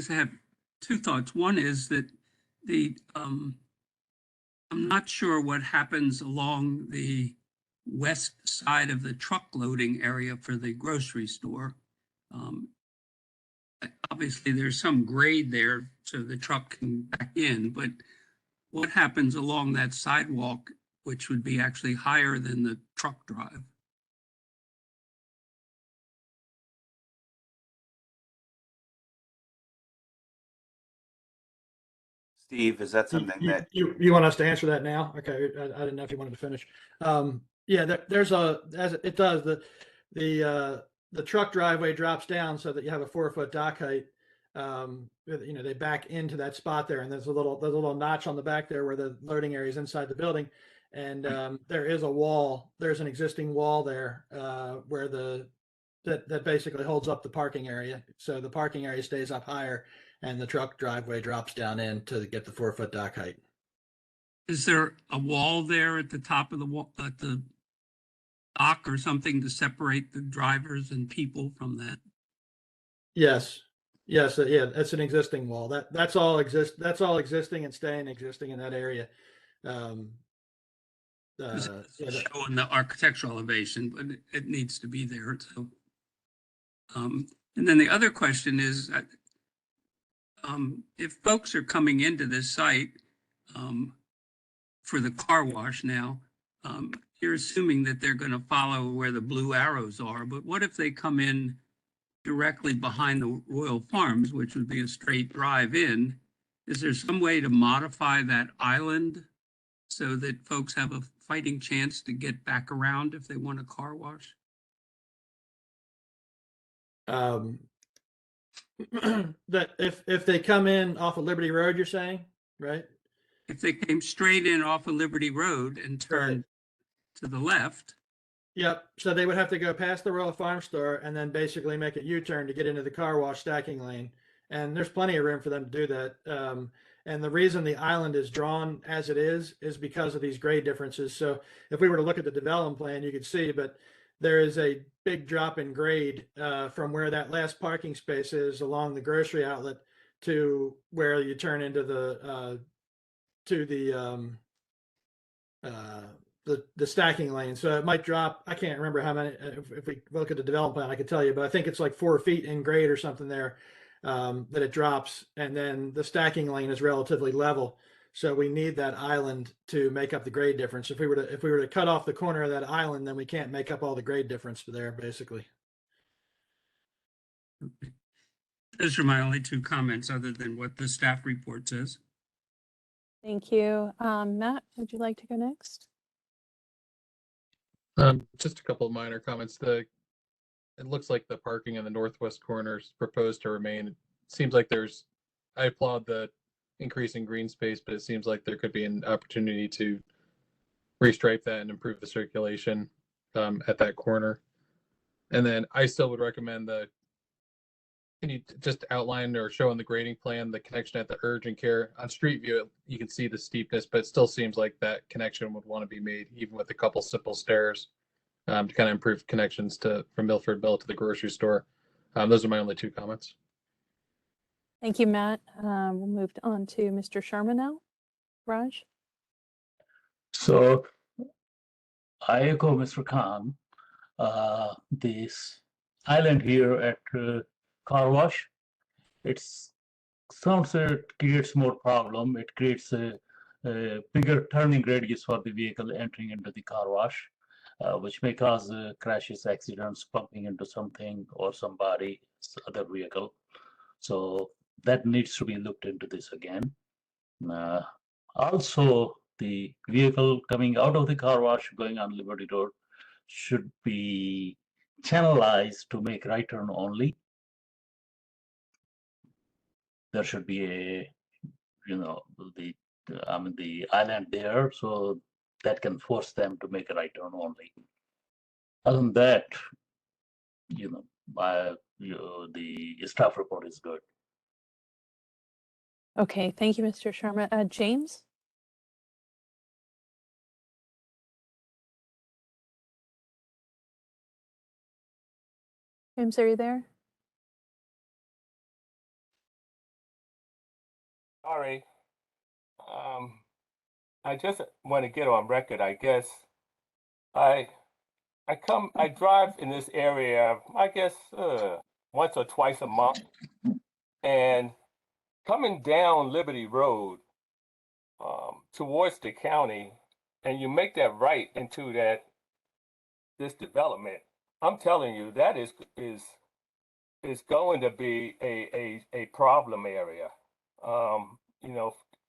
I have two thoughts. One is that I'm not sure what happens along the west side of the truck loading area for the grocery store. Obviously, there's some grade there so the truck can back in, but what happens along that sidewalk, which would be actually higher than the truck drive? Steve, is that something that You want us to answer that now? Okay, I didn't know if you wanted to finish. Yeah, there's the truck driveway drops down so that you have a 4-foot dock height. They back into that spot there, and there's a little notch on the back there where the loading area is inside the building, and there is a wall. There's an existing wall there where that basically holds up the parking area. So the parking area stays up higher, and the truck driveway drops down in to get the 4-foot dock height. Is there a wall there at the top of the wall, at the dock or something to separate the drivers and people from that? Yes. Yeah, that's an existing wall. That's all existing and staying existing in that area. It's Yeah, showing the architectural elevation, but it needs to be there. So, and then the other question is, if folks are coming into this site for the car wash now, you're assuming that they're going to follow where the blue arrows are. But what if they come in directly behind the Royal Farms, which would be a straight drive in? Is there some way to modify that island so that folks have a fighting chance to get back around if they want a car wash? That if they come in off of Liberty Road, you're saying, right? If they came straight in off of Liberty Road and turned to the left. Yep. So they would have to go past the Royal Farm Store and then basically make a U-turn to get into the car wash stacking lane. And there's plenty of room for them to do that. And the reason the island is drawn as it is because of these grade differences. So if we were to look at the development plan, you could see, but there is a big drop in grade from where that last parking space is along the grocery outlet to where you turn into the stacking lane. So it might drop. I can't remember how many. If we look at the development plan, I could tell you, but I think it's like 4 feet in grade or something there that it drops, and then the stacking lane is relatively level. So we need that island to make up the grade difference. If we were to cut off the corner of that island, then we can't make up all the grade difference there, basically. Those are my only two comments other than what the staff report says. Thank you. Matt, would you like to go next? Just a couple of minor comments. It looks like the parking in the northwest corner is proposed to remain. It seems like I applaud the increase in green space, but it seems like there could be an opportunity to restripe that and improve the circulation at that corner. And then I still would recommend can you just outline or show on the grading plan the connection at the urgent care? On street view, you can see the steepness, but it still seems like that connection would want to be made even with a couple simple stairs to kind of improve connections from Milford Mill to the grocery store. Those are my only two comments. Thank you, Matt. We'll move on to Mr. Sharma now. Raj? So I echo Mr. Khan. This island here at car wash, it creates more problem. It creates a bigger turning radius for the vehicle entering into the car wash, which may cause crashes, accidents, bumping into something or somebody, other vehicle. So that needs to be looked into this again. Also, the vehicle coming out of the car wash going on Liberty Road should be channelized to make right turn only. There should be the the island there, so that can force them to make a right turn only. Other than that, the staff report is good. Okay, thank you, Mr. Sharma. James? James, are you there? Sorry. I just want to get on record, I guess. I drive in this area, I guess, once or twice a month. And coming down Liberty Road towards the county, and you make that right into this development, I'm telling you, that is going to be a problem area.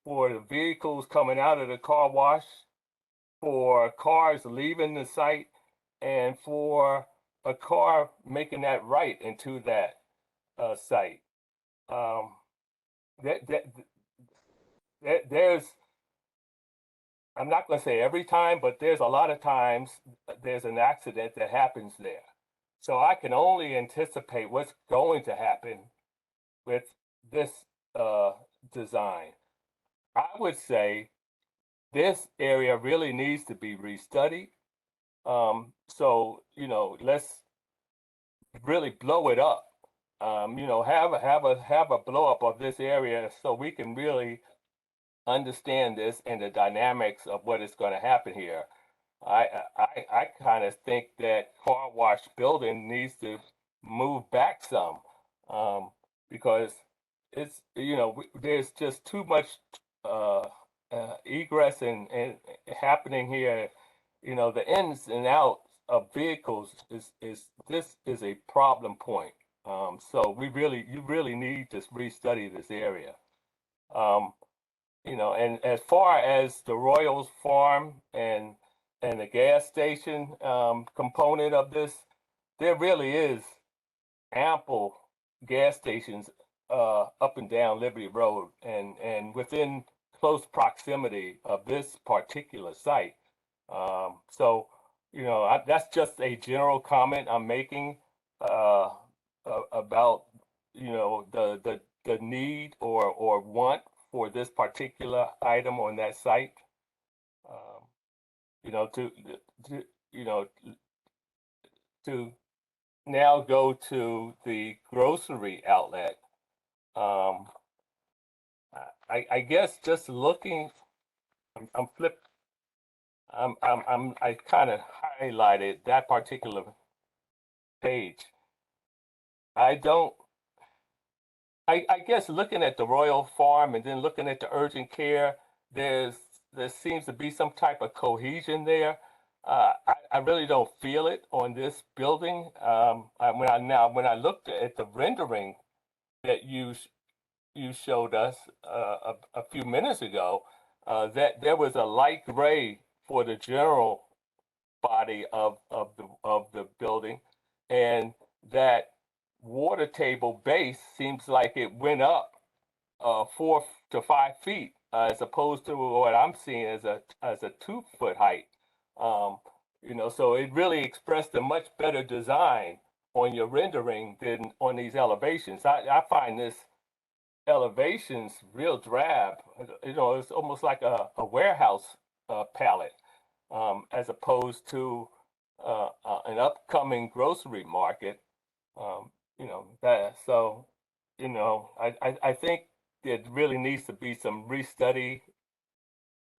For the vehicles coming out of the car wash, for cars leaving the site, and for a car making that right into that site. There's, I'm not going to say every time, but there's a lot of times there's an accident that happens there. So I can only anticipate what's going to happen with this design. I would say this area really needs to be restudied. So, let's really blow it up. Have a blow up of this area so we can really understand this and the dynamics of what is going to happen here. I kind of think that car wash building needs to move back some, because it's, there's just too much egress and happening here. The ins and outs of vehicles is a problem point. So you really need to restudy this area. And as far as the Royals Farm and the gas station component of this, there really is ample gas stations up and down Liberty Road and within close proximity of this particular site. So, that's just a general comment I'm making about, the need or want for this particular item on that site. To now go to the grocery outlet. I guess just looking, I kind of highlighted that particular page. I guess looking at the Royal Farm and then looking at the urgent care, there seems to be some type of cohesion there. I really don't feel it on this building. When I looked at the rendering that you showed us a few minutes ago, that there was a light gray for the general body of the building, and that water table base seems like it went up 4 to 5 feet as opposed to what I'm seeing as a 2-foot height. So it really expressed a much better design on your rendering than on these elevations. I find this elevations real drab. It's almost like a warehouse palette, as opposed to an upcoming grocery market. I think there really needs to be some restudy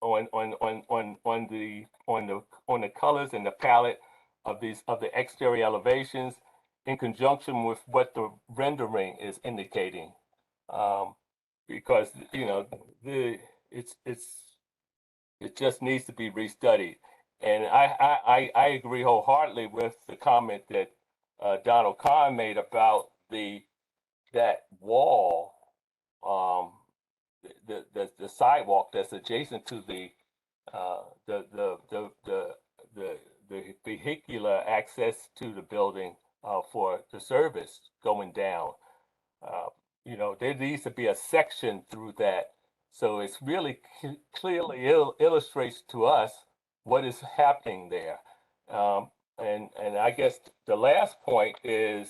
on the colors and the palette of the exterior elevations in conjunction with what the rendering is indicating, because it just needs to be restudied. And I agree wholeheartedly with the comment that Donald Kahn made about that wall, the sidewalk that's adjacent to the vehicular access to the building for the service going down. There needs to be a section through that So it's really clearly illustrates to us what is happening there. And I guess the last point is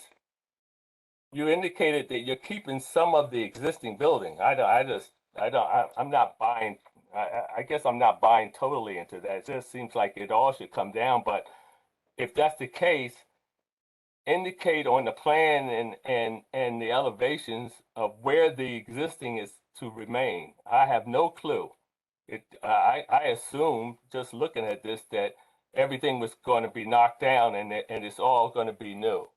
you indicated that you're keeping some of the existing building. I'm not buying. I guess I'm not buying totally into that. It just seems like it all should come down. But if that's the case, indicate on the plan and the elevations of where the existing is to remain. I have no clue. I assume just looking at this that everything was going to be knocked down and it's all going to be new.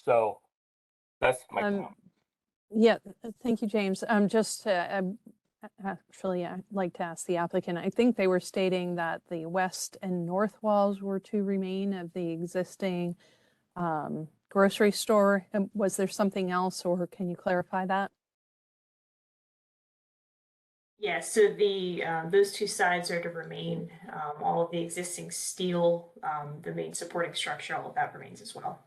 So that's my comment. Yeah, thank you, James. Just actually, I'd like to ask the applicant. I think they were stating that the west and north walls were to remain of the existing grocery store. Was there something else, or can you clarify that? Yeah, so the those two sides are to remain. All of the existing steel, the main supporting structure, all of that remains as well.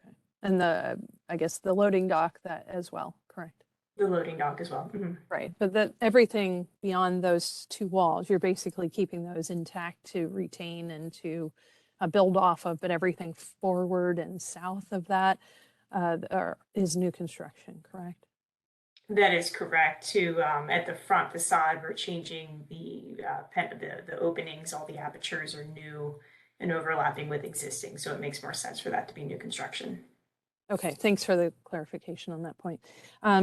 Okay. And I guess the loading dock that as well, correct? The loading dock as well. Right, but everything beyond those two walls, you're basically keeping those intact to retain and to build off of, but everything forward and south of that is new construction, correct? That is correct. To at the front facade, we're changing the openings. All the apertures are new and overlapping with existing, so it makes more sense for that to be new construction. Okay, thanks for the clarification on that point.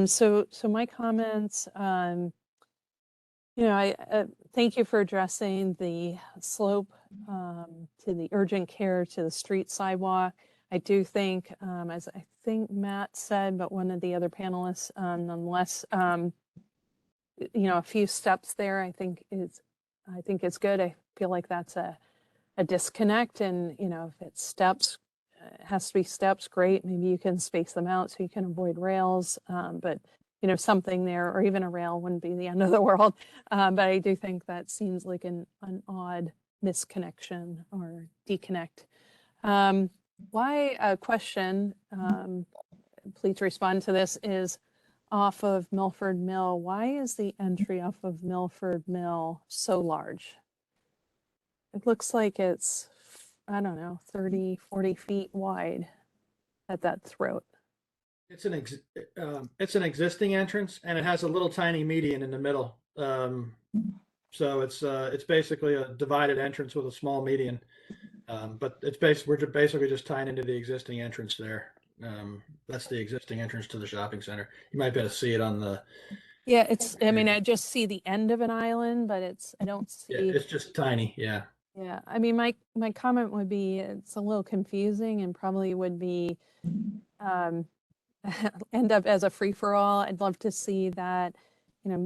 So my comments, I thank you for addressing the slope to the urgent care to the street sidewalk. I do think, as I think Matt said, but one of the other panelists, nonetheless, a few steps there, I think it's good. I feel like that's a disconnect, and if it's steps, it has to be steps. Great, maybe you can space them out so you can avoid rails, but something there, or even a rail wouldn't be the end of the world. But I do think that seems like an odd misconnection or deconnect. Why a question, please respond to this, is off of Milford Mill. Why is the entry off of Milford Mill so large? It looks like it's, I don't know, 30, 40 feet wide at that throat. It's an existing entrance, and it has a little tiny median in the middle. So it's basically a divided entrance with a small median. But we're basically just tying into the existing entrance there. That's the existing entrance to the shopping center. You might be able to see it on the. Yeah, I just see the end of an island, but I don't see. Yeah, it's just tiny. Yeah. Yeah, I mean, my comment would be it's a little confusing and probably would be end up as a free-for-all. I'd love to see that,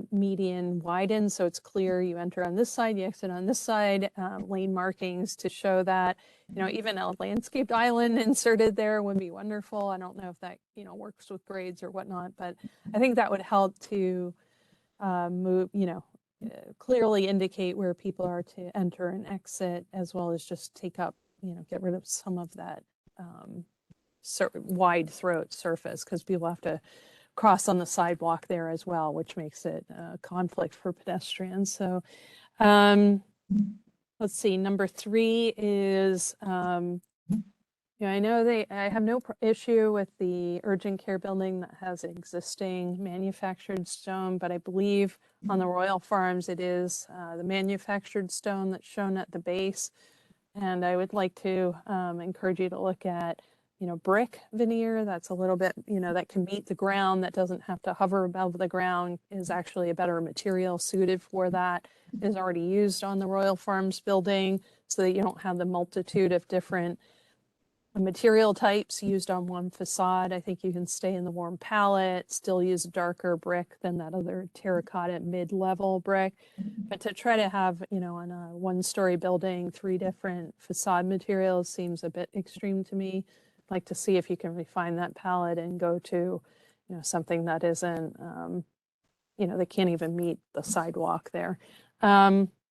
median widen so it's clear you enter on this side, you exit on this side, lane markings to show that, even a landscaped island inserted there would be wonderful. I don't know if that, works with grades or whatnot, but I think that would help to move, clearly indicate where people are to enter and exit, as well as just take up, get rid of some of that wide throat surface, because people have to cross on the sidewalk there as well, which makes it a conflict for pedestrians. So let's see, number 3 is, I know I have no issue with the urgent care building that has existing manufactured stone, but I believe on the Royal Farms, it is the manufactured stone that's shown at the base. And I would like to encourage you to look at, brick veneer that's a little bit, that can meet the ground, that doesn't have to hover above the ground, is actually a better material suited for that, is already used on the Royal Farms building, so that you don't have the multitude of different material types used on one facade. I think you can stay in the warm palette, still use darker brick than that other terracotta mid-level brick. But to try to have, on a 1-story building, 3 different facade materials seems a bit extreme to me. I'd like to see if you can refine that palette and go to, something that isn't, that can't even meet the sidewalk there. EFS,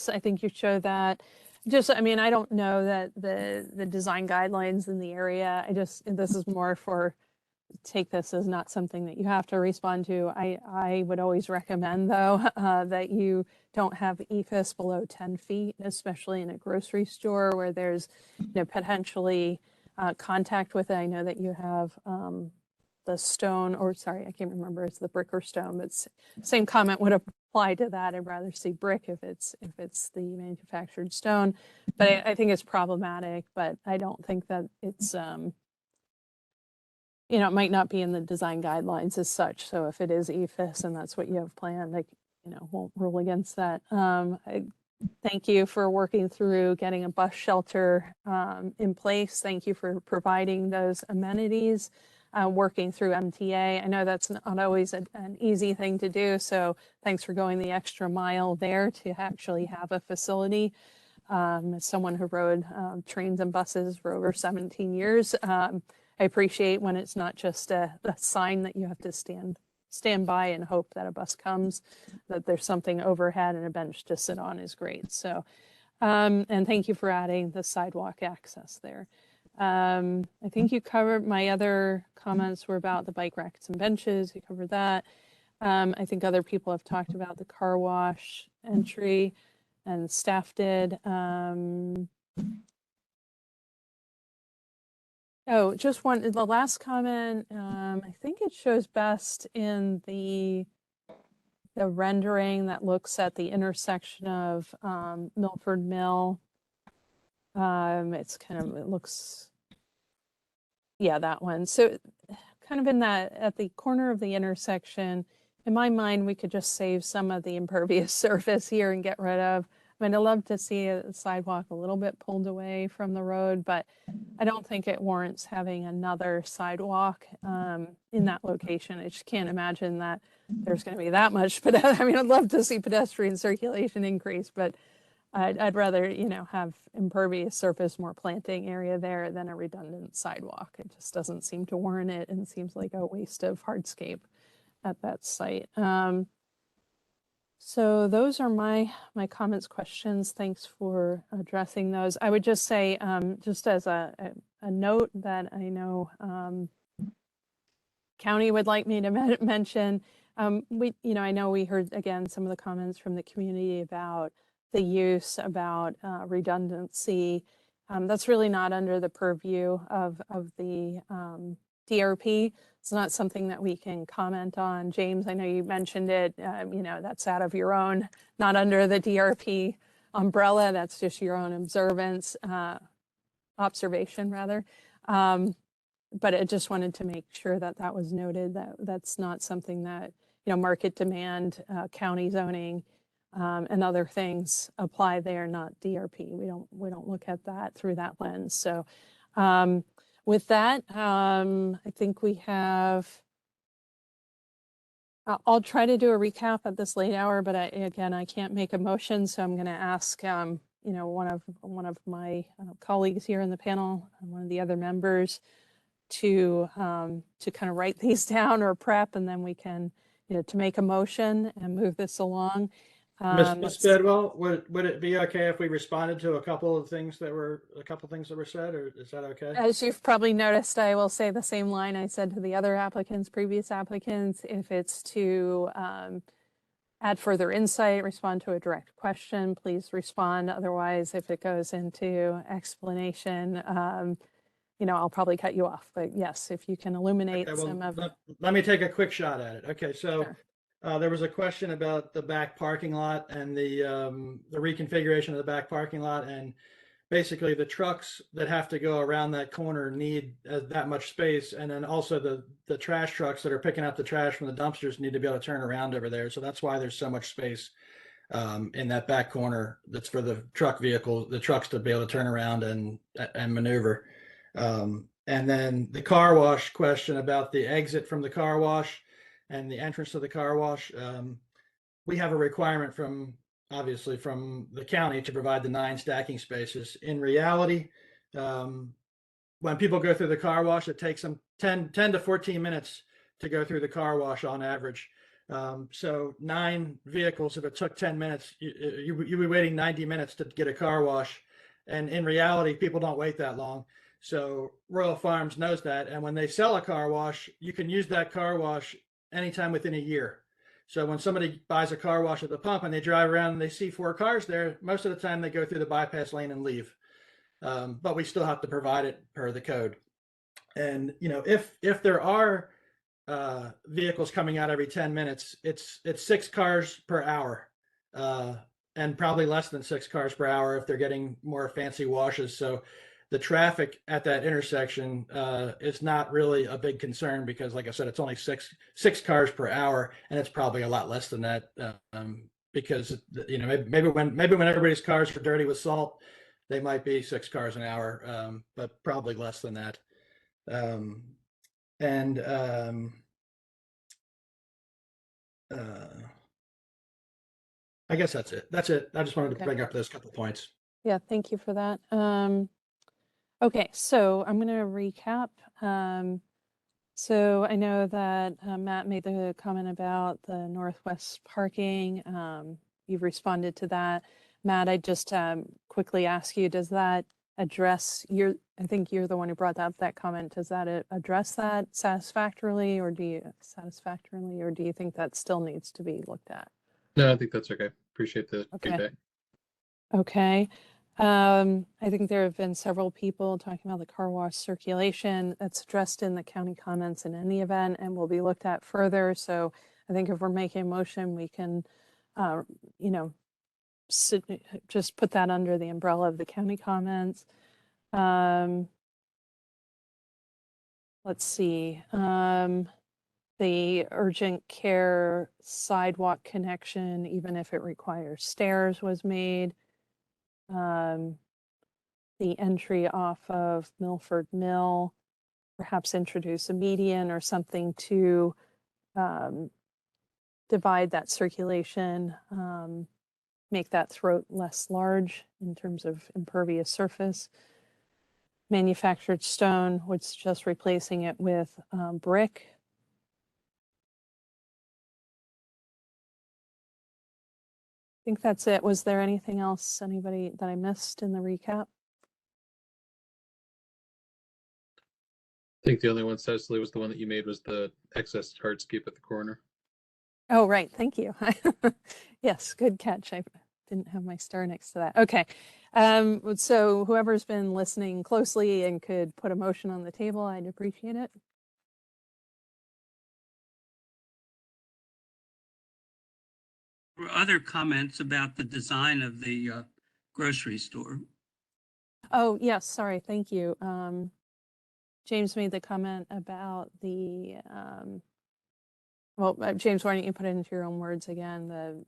I think you show that. I don't know that the design guidelines in the area. This is more for, take this as not something that you have to respond to. I would always recommend, though, that you don't have EFS below 10 feet, especially in a grocery store where there's, potentially contact with it. I know that you have the stone, or sorry, I can't remember, it's the brick or stone, but same comment would apply to that. I'd rather see brick if it's the manufactured stone. But I think it's problematic, but I don't think that it's it might not be in the design guidelines as such. So if it is EFS and that's what you have planned, I won't rule against that. Thank you for working through getting a bus shelter in place. Thank you for providing those amenities, working through MTA. I know that's not always an easy thing to do. So thanks for going the extra mile there to actually have a facility. As someone who rode trains and buses for over 17 years, I appreciate when it's not just a sign that you have to stand by and hope that a bus comes, that there's something overhead and a bench to sit on is great. So, and thank you for adding the sidewalk access there. I think you covered, my other comments were about the bike racks and benches. You covered that. I think other people have talked about the car wash entry, and staff did. Oh, just the last comment, I think it shows best in the rendering that looks at the intersection of Milford Mill. It looks, yeah, that one. So kind of in that, at the corner of the intersection, in my mind, we could just save some of the impervious surface here and get rid of. I mean, I'd love to see a sidewalk a little bit pulled away from the road, but I don't think it warrants having another sidewalk in that location. I just can't imagine that there's going to be that much. But I mean, I'd love to see pedestrian circulation increase, but I'd rather, have impervious surface, more planting area there than a redundant sidewalk. It just doesn't seem to warrant it, and seems like a waste of hardscape at that site. So those are my comments, questions. Thanks for addressing those. I would just say, just as a note that I know County would like me to mention, I know we heard again some of the comments from the community about the use, about redundancy. That's really not under the purview of the DRP. It's not something that we can comment on. James, I know you mentioned it, that's out of your own, not under the DRP umbrella. That's just your own observation rather. But I just wanted to make sure that that was noted, that that's not something that, market demand, county zoning, and other things apply there, not DRP. We don't look at that through that lens. So, with that, I think we have, I'll try to do a recap at this late hour, but I can't make a motion. So I'm going to ask, one of my colleagues here in the panel, one of the other members, to kind of write these down or prep, and then we can, to make a motion and move this along. Ms. Bidwell, would it be okay if we responded to a couple of things that were said, or is that okay? As you've probably noticed, I will say the same line I said to the other previous applicants. If it's to add further insight, respond to a direct question, please respond. Otherwise, if it goes into explanation, I'll probably cut you off. But yes, if you can illuminate some of it. Let me take a quick shot at it. Okay, so. Sure. There was a question about the back parking lot and the reconfiguration of the back parking lot, and basically the trucks that have to go around that corner need that much space, and then also the trash trucks that are picking up the trash from the dumpsters need to be able to turn around over there. So that's why there's so much space in that back corner. That's for the the trucks to be able to turn around and maneuver. And then the car wash question about the exit from the car wash and the entrance to the car wash. We have a requirement obviously from the county to provide the 9 stacking spaces. In reality, when people go through the car wash, it takes them 10 to 14 minutes to go through the car wash on average. So 9 vehicles, if it took 10 minutes, you'd be waiting 90 minutes to get a car wash. And in reality, people don't wait that long. So Royal Farms knows that. And when they sell a car wash, you can use that car wash anytime within a year. So when somebody buys a car wash at the pump and they drive around and they see 4 cars there, most of the time they go through the bypass lane and leave. But we still have to provide it per the code. And if there are vehicles coming out every 10 minutes, it's 6 cars per hour, and probably less than 6 cars per hour if they're getting more fancy washes. So the traffic at that intersection is not really a big concern because, like I said, it's only six cars per hour, and it's probably a lot less than that because maybe when everybody's cars are dirty with salt, they might be 6 cars an hour, but probably less than that. I guess that's it. I just wanted to bring up those couple points. Yeah, thank you for that. Okay, so I'm going to recap. So I know that Matt made the comment about the northwest parking. You've responded to that. Matt, I just quickly ask you, does that address I think you're the one who brought up that comment. Does that address that satisfactorily, or do you think that still needs to be looked at? No, I think that's okay. Appreciate the feedback. Okay. I think there have been several people talking about the car wash circulation. That's addressed in the county comments in any event and will be looked at further. So I think if we're making a motion, we can, just put that under the umbrella of the county comments. Let's see. The urgent care sidewalk connection, even if it requires stairs, was made. The entry off of Milford Mill, perhaps introduce a median or something to divide that circulation, make that throat less large in terms of impervious surface. Manufactured stone, would suggest replacing it with brick. I think that's it. Was there anything else, anybody, that I missed in the recap? I think the only one, Cecily, was the one that you made was the excess hardscape at the corner. Oh, right. Thank you. Yes, good catch. I didn't have my star next to that. Okay. So whoever's been listening closely and could put a motion on the table, I'd appreciate it. Or other comments about the design of the grocery store? Oh, yes. Sorry. Thank you. James made the comment about the, James, why don't you put it into your own words again, the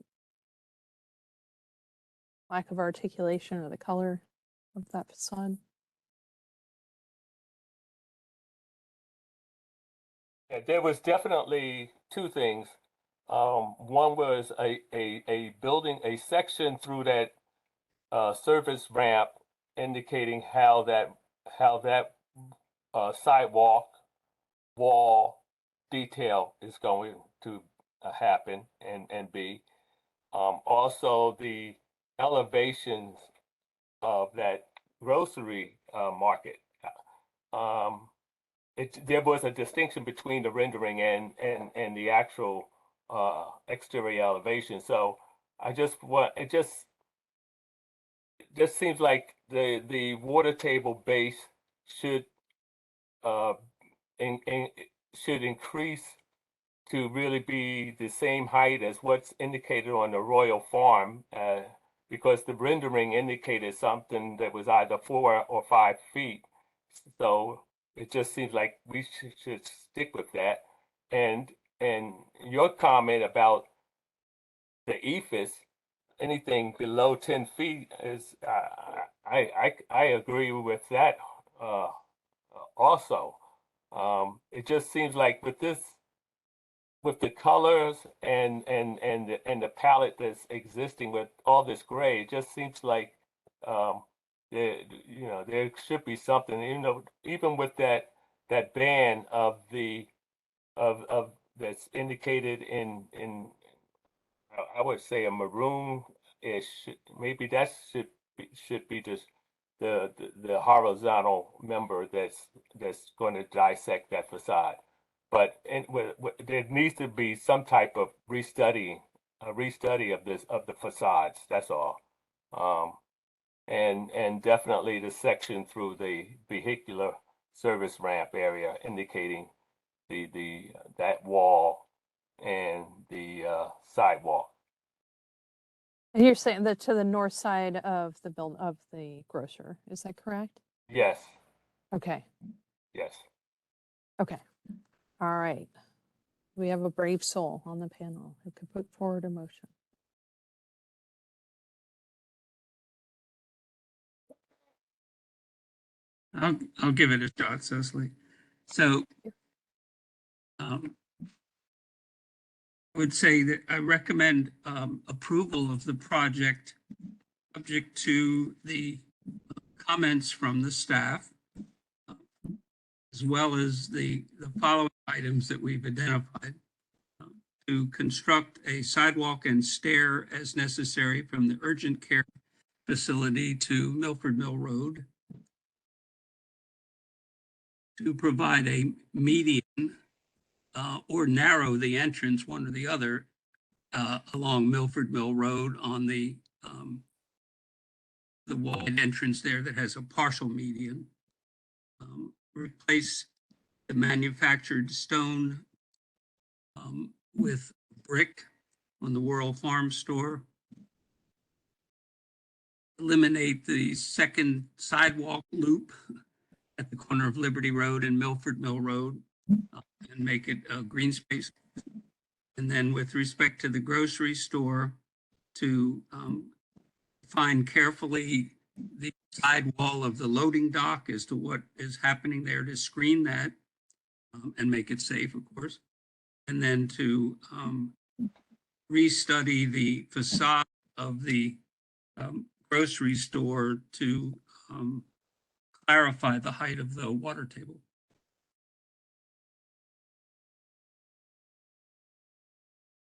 lack of articulation or the color of that facade? Yeah, there was definitely 2 things. One was a building, a section through that service ramp indicating how that sidewalk wall detail is going to happen and be. Also, the elevations of that grocery market. There was a distinction between the rendering and the actual exterior elevation. So it just seems like the water table base should should increase to really be the same height as what's indicated on the Royal Farm, because the rendering indicated something that was either 4 or 5 feet. So it just seems like we should stick with that. And your comment about the ephes, anything below 10 feet is, I agree with that also. It just seems like with the colors and the palette that's existing with all this gray, it just seems like there should be something, even with that band of that's indicated in I would say a maroon-ish. Maybe that should be just the horizontal member that's going to dissect that facade. But there needs to be some type of restudy of the facades. That's all. And definitely the section through the vehicular service ramp area, indicating that wall and the sidewalk. And you're saying that to the north side of the grocer, is that correct? Yes. Okay. Yes. Okay. All right. We have a brave soul on the panel who could put forward a motion. I'll give it a shot, Cecily. So I would say that I recommend approval of the project subject to the comments from the staff, as well as the following items that we've identified. To construct a sidewalk and stair as necessary from the urgent care facility to Milford Mill Road. To provide a median or narrow the entrance, one or the other, along Milford Mill Road on the wide entrance there that has a partial median. Replace the manufactured stone with brick on the Worrell Farm store. Eliminate the second sidewalk loop at the corner of Liberty Road and Milford Mill Road and make it a green space. And then with respect to the grocery store, to find carefully the side wall of the loading dock as to what is happening there to screen that and make it safe, of course. And then to restudy the facade of the grocery store to clarify the height of the water table.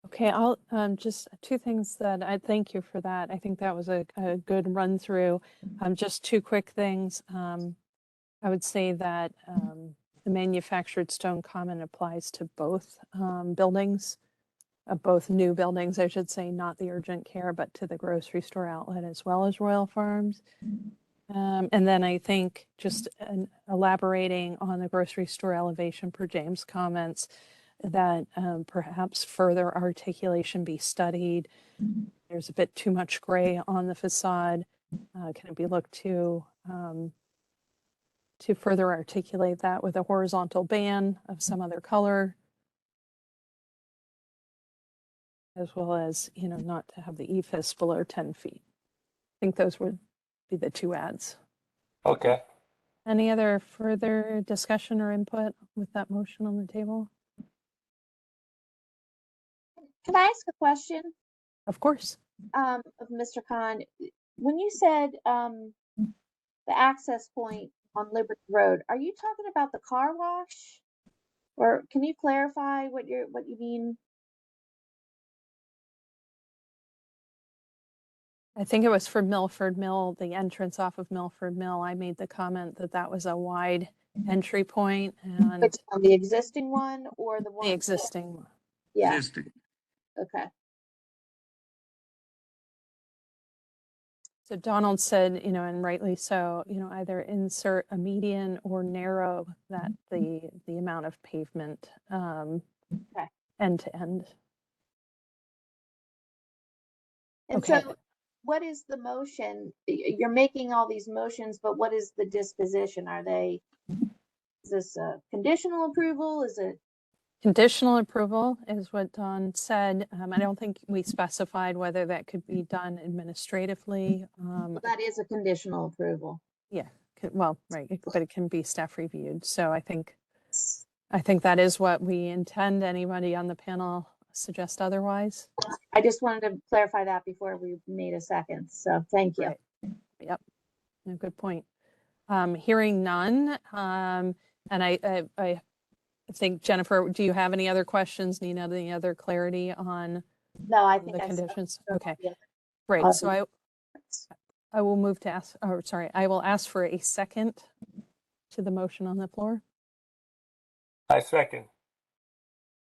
Okay, I'll just two things that I thank you for that. I think that was a good run through. Just two quick things. I would say that the manufactured stone comment applies to both buildings, both new buildings, I should say, not the urgent care, but to the grocery store outlet as well as Royal Farms. And then I think just elaborating on the grocery store elevation per James' comments, that perhaps further articulation be studied. There's a bit too much gray on the facade. Can it be looked to further articulate that with a horizontal band of some other color, as well as, not to have the EFIS below 10 feet. I think those would be the two ads. Okay. Any other further discussion or input with that motion on the table? Can I ask a question Of course. of Mr. Khan? When you said the access point on Liberty Road, are you talking about the car wash? Or can you clarify what you mean? I think it was for Milford Mill, the entrance off of Milford Mill. I made the comment that that was a wide entry point and Which on the existing one or the one? the existing one. Yeah, Existing. okay. So Donald said, and rightly so, either insert a median or narrow that the amount of pavement Okay. end to end. And Okay. so what is the motion? You're making all these motions, but what is the disposition? Is this a conditional approval? Is it? Conditional approval is what Don said. I don't think we specified whether that could be done administratively. That is a conditional approval. Yeah, well, right, but it can be staff reviewed. So I think that is what we intend. Anybody on the panel suggest otherwise? I just wanted to clarify that before we made a second. So thank you. Right. Yep. No, good point. Hearing none. And I think, Jennifer, do you have any other questions? Need any other clarity on No, I think the I said conditions? so, Okay, yeah. great. So I will move to ask, or sorry, I will ask for a second to the motion on the floor. I second.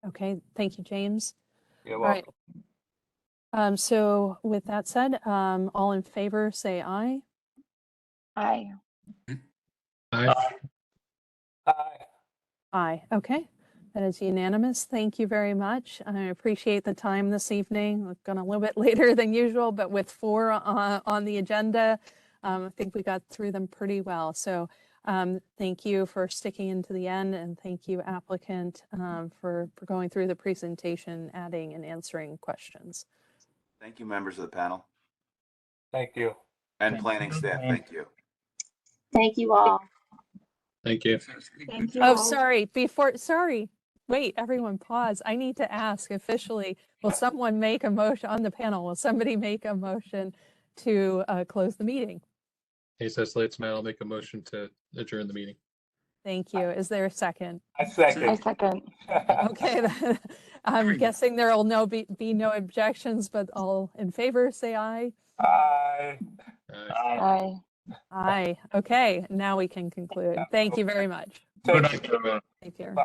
Okay, thank you, James. You're All right. welcome. So with that said, all in favor, say aye. Aye. Aye. Aye. Aye. Okay, that is unanimous. Thank you very much. I appreciate the time this evening. We've gone a little bit later than usual, but with 4 on the agenda, I think we got through them pretty well. So thank you for sticking into the end, and thank you, applicant, for going through the presentation, adding and answering questions. Thank you, members of the panel Thank you. and planning staff. Thank you. Thank you all. Thank you. Thank you Oh, all. sorry, wait, everyone pause. I need to ask officially, will someone make a motion on the panel? Will somebody make a motion to close the meeting? ASS Slates Matt, I'll make a motion to adjourn the meeting. Thank you. Is there a second? I second. I second. Okay, I'm guessing there will be no objections, but all in favor, say aye. Aye. Aye. Aye. Okay, now we can conclude. Thank you very much. Good night, everyone. Take care. Bye.